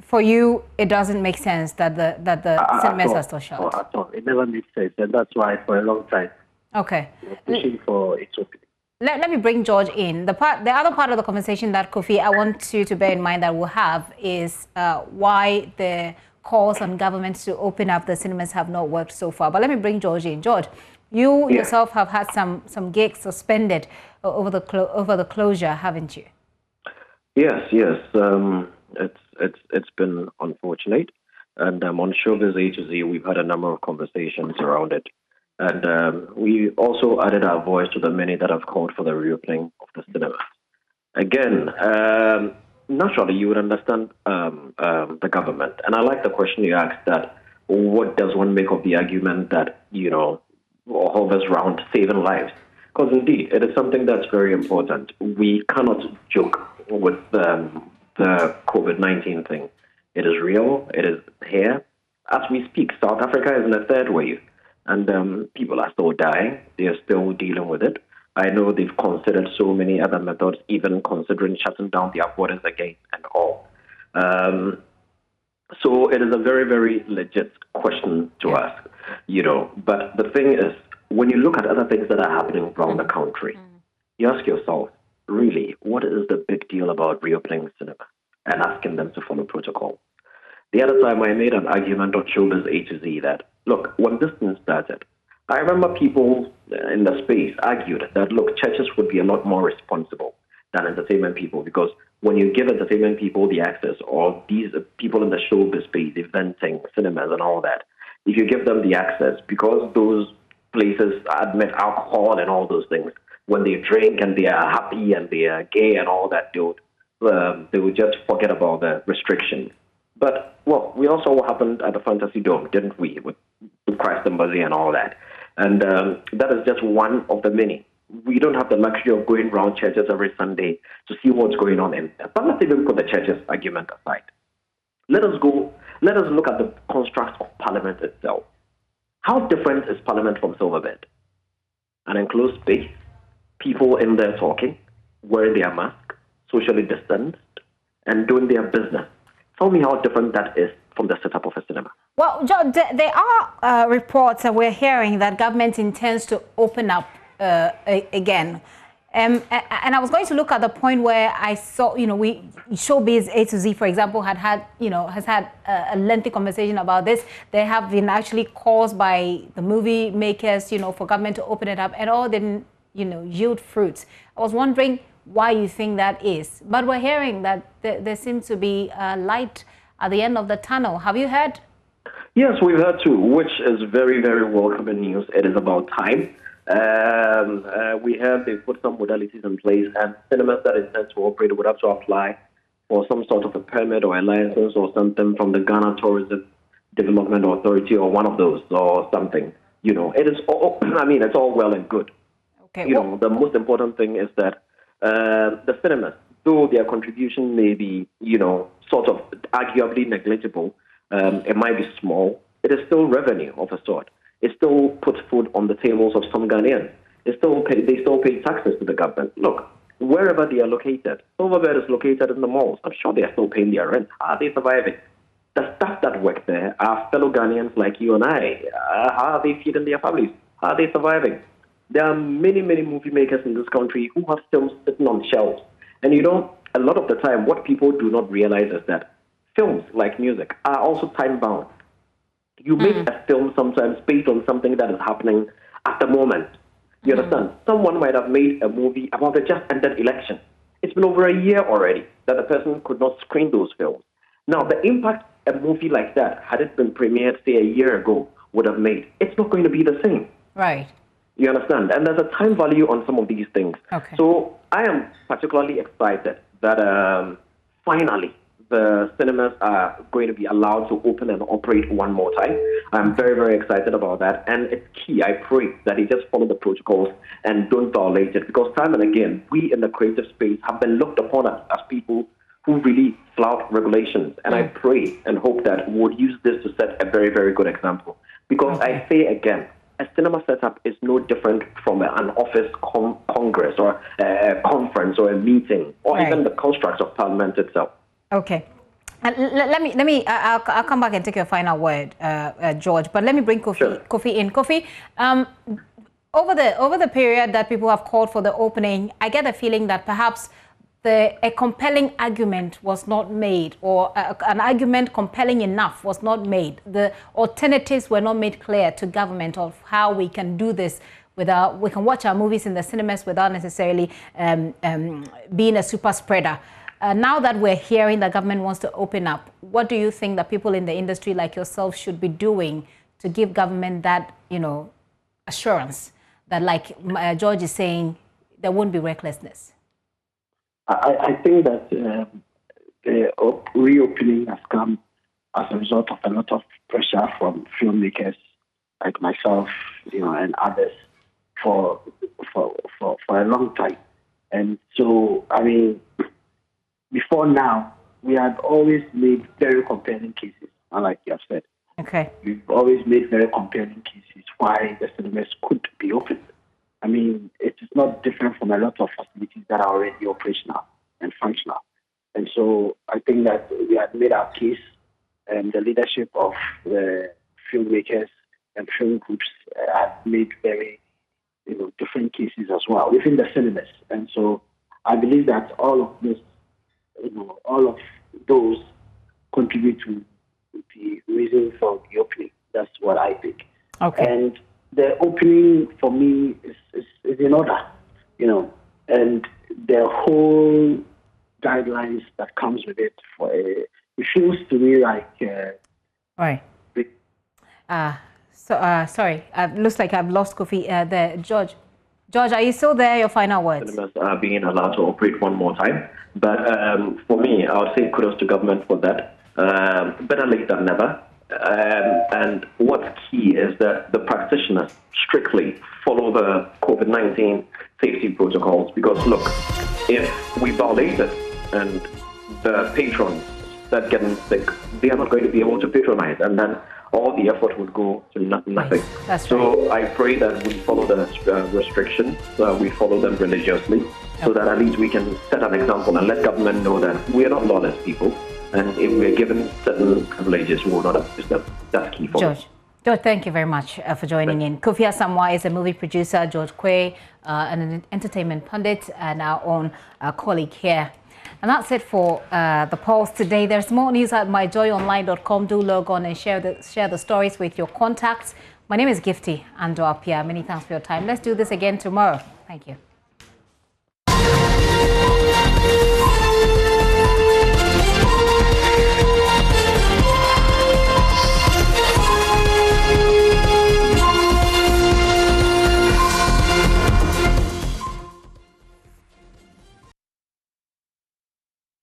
for you, it doesn't make sense that the cinemas are still shut. At all. It never makes sense, and that's why for a long time, okay, we're pushing for its opening. Let me bring George in. The other part of the conversation that Kofi, I want you to bear in mind that we'll have is why the calls on governments to open up the cinemas have not worked so far. But let me bring George in. George, you yourself have had some gigs suspended over the closure, haven't you? Yes. It's been unfortunate, and on Showbiz A to Z, we've had a number of conversations around it. And we also added our voice to the many that have called for the reopening of the cinema. Again, naturally, you would understand the government. And I like the question you asked, that what does one make of the argument that, hovers around saving lives? Because indeed, it is something that's very important. We cannot joke with the COVID-19 thing. It is real. It is here. As we speak, South Africa is in a third wave. And people are still dying. They are still dealing with it. I know they've considered so many other methods, even considering shutting down their borders again and all. So it is a very, very legit question to ask, But the thing is, when you look at other things that are happening around the country, you ask yourself, really, what is the big deal about reopening cinema and asking them to follow protocol? The other time I made an argument on Showbiz A to Z that, look, when this thing started, I remember people in the space argued that, look, churches would be a lot more responsible than entertainment people, because when you give entertainment people the access, or these people in the showbiz space, eventing, cinemas and all that, if you give them the access, because those places admit alcohol and all those things, when they drink and they are happy and they are gay and all that, they would just forget about the restrictions. But, well, we also what happened at the Fantasy Dome, didn't we, with Christ Embassy and all that. And that is just one of the many. We don't have the luxury of going around churches every Sunday to see what's going on in there. But let's even put the churches argument aside. Let us look at the construct of Parliament itself. How different is Parliament from Silverbed? An enclosed space, people in there talking, wearing their mask, socially distanced, and doing their business. Tell me how different that is from the setup of a cinema. Well, John, there are reports that we're hearing that government intends to open up again. And I was going to look at the point where I saw, Showbiz A to Z, for example, has had a lengthy conversation about this. There have been actually calls by the movie makers, for government to open it up, and all didn't, yield fruits. I was wondering why you think that is. But we're hearing that there seems to be a light at the end of the tunnel. Have you heard? Yes, we've heard too, which is very, very welcoming news. It is about time. We have, they've put some modalities in place, and cinemas that intend to operate would have to apply for some sort of a permit or a license or something from the Ghana Tourism Development Authority or one of those or something. It is all, it's all well and good. Okay. The most important thing is that the cinemas, though their contribution may be, sort of arguably negligible, it might be small, it is still revenue of a sort. It still puts food on the tables of some Ghanaians. They still pay taxes to the government. Look, wherever they are located, Silverbed is located in the malls. I'm sure they are still paying their rent. Are they surviving? the staff that work there are fellow Ghanaians like you and I. How are they feeding their families? How are they surviving? There are many, many movie makers in this country who have films sitting on shelves. And a lot of the time, what people do not realize is that films, like music, are also time-bound. You make a film sometimes based on something that is happening at the moment. You understand? Someone might have made a movie about the just-ended election. It's been over a year already that the person could not screen those films. Now, the impact a movie like that, had it been premiered, say, a year ago, would have made, it's not going to be the same. Right. You understand? And there's a time value on some of these things. Okay. So I am particularly excited that finally the cinemas are going to be allowed to open and operate one more time. I'm very, very excited about that. And it's key, I pray, that they just follow the protocols and don't violate it. Because time and again, we in the creative space have been looked upon as people who really flout regulations. And I pray and hope that we'll use this to set a very, very good example. Because I say again, a cinema setup is no different from an office congress or a conference or a meeting or even the construct of parliament itself. Okay. I'll come back and take your final word, George. But let me bring Kofi in. Kofi, over the period that people have called for the opening, I get the feeling that perhaps a compelling argument was not made, or an argument compelling enough was not made. The alternatives were not made clear to government of how we can do this without, we can watch our movies in the cinemas without necessarily being a super spreader. Now that we're hearing the government wants to open up, what do you think that people in the industry like yourself should be doing to give government that, assurance that, like George is saying, there won't be recklessness? I think that the reopening has come as a result of a lot of pressure from filmmakers like myself, and others for a long time. And so, before now, we had always made very compelling cases, unlike you have said. Okay. We've always made very compelling cases why the cinemas could be opened. It is not different from a lot of facilities that are already operational and functional. And so I think that we had made our case, and the leadership of the filmmakers and film groups have made very different cases as well within the cinemas. And so I believe that all of this, all of those contribute to the reason for the opening. That's what I think. Okay. And the opening for me is in order, and the whole guidelines that comes with it. It feels to me like right. Sorry, looks like I've lost Kofi there. George, are you still there? Your final words. Cinemas are being allowed to operate one more time, but for me, I would say kudos to government for that. Better late than never. And what's key is that the practitioners strictly follow the COVID-19 safety protocols, because look, if we violate it and the patrons that get sick, they are not going to be able to patronize, and then all the effort would go to nothing. That's so right. I pray that we follow the restrictions, we follow them religiously, so that at least we can set an example and let government know that we are not lawless people. And if we're given certain privileges, we will not abuse them. That's key for George. George, thank you very much for joining in. Kofi Asamoah is a movie producer, George Quay, an entertainment pundit, and our own colleague here. And that's it for the Pulse today. There's more news at myjoyonline.com. Do log on and share the stories with your contacts. My name is Gifty Ando Apia. Many thanks for your time. Let's do this again tomorrow. Thank you.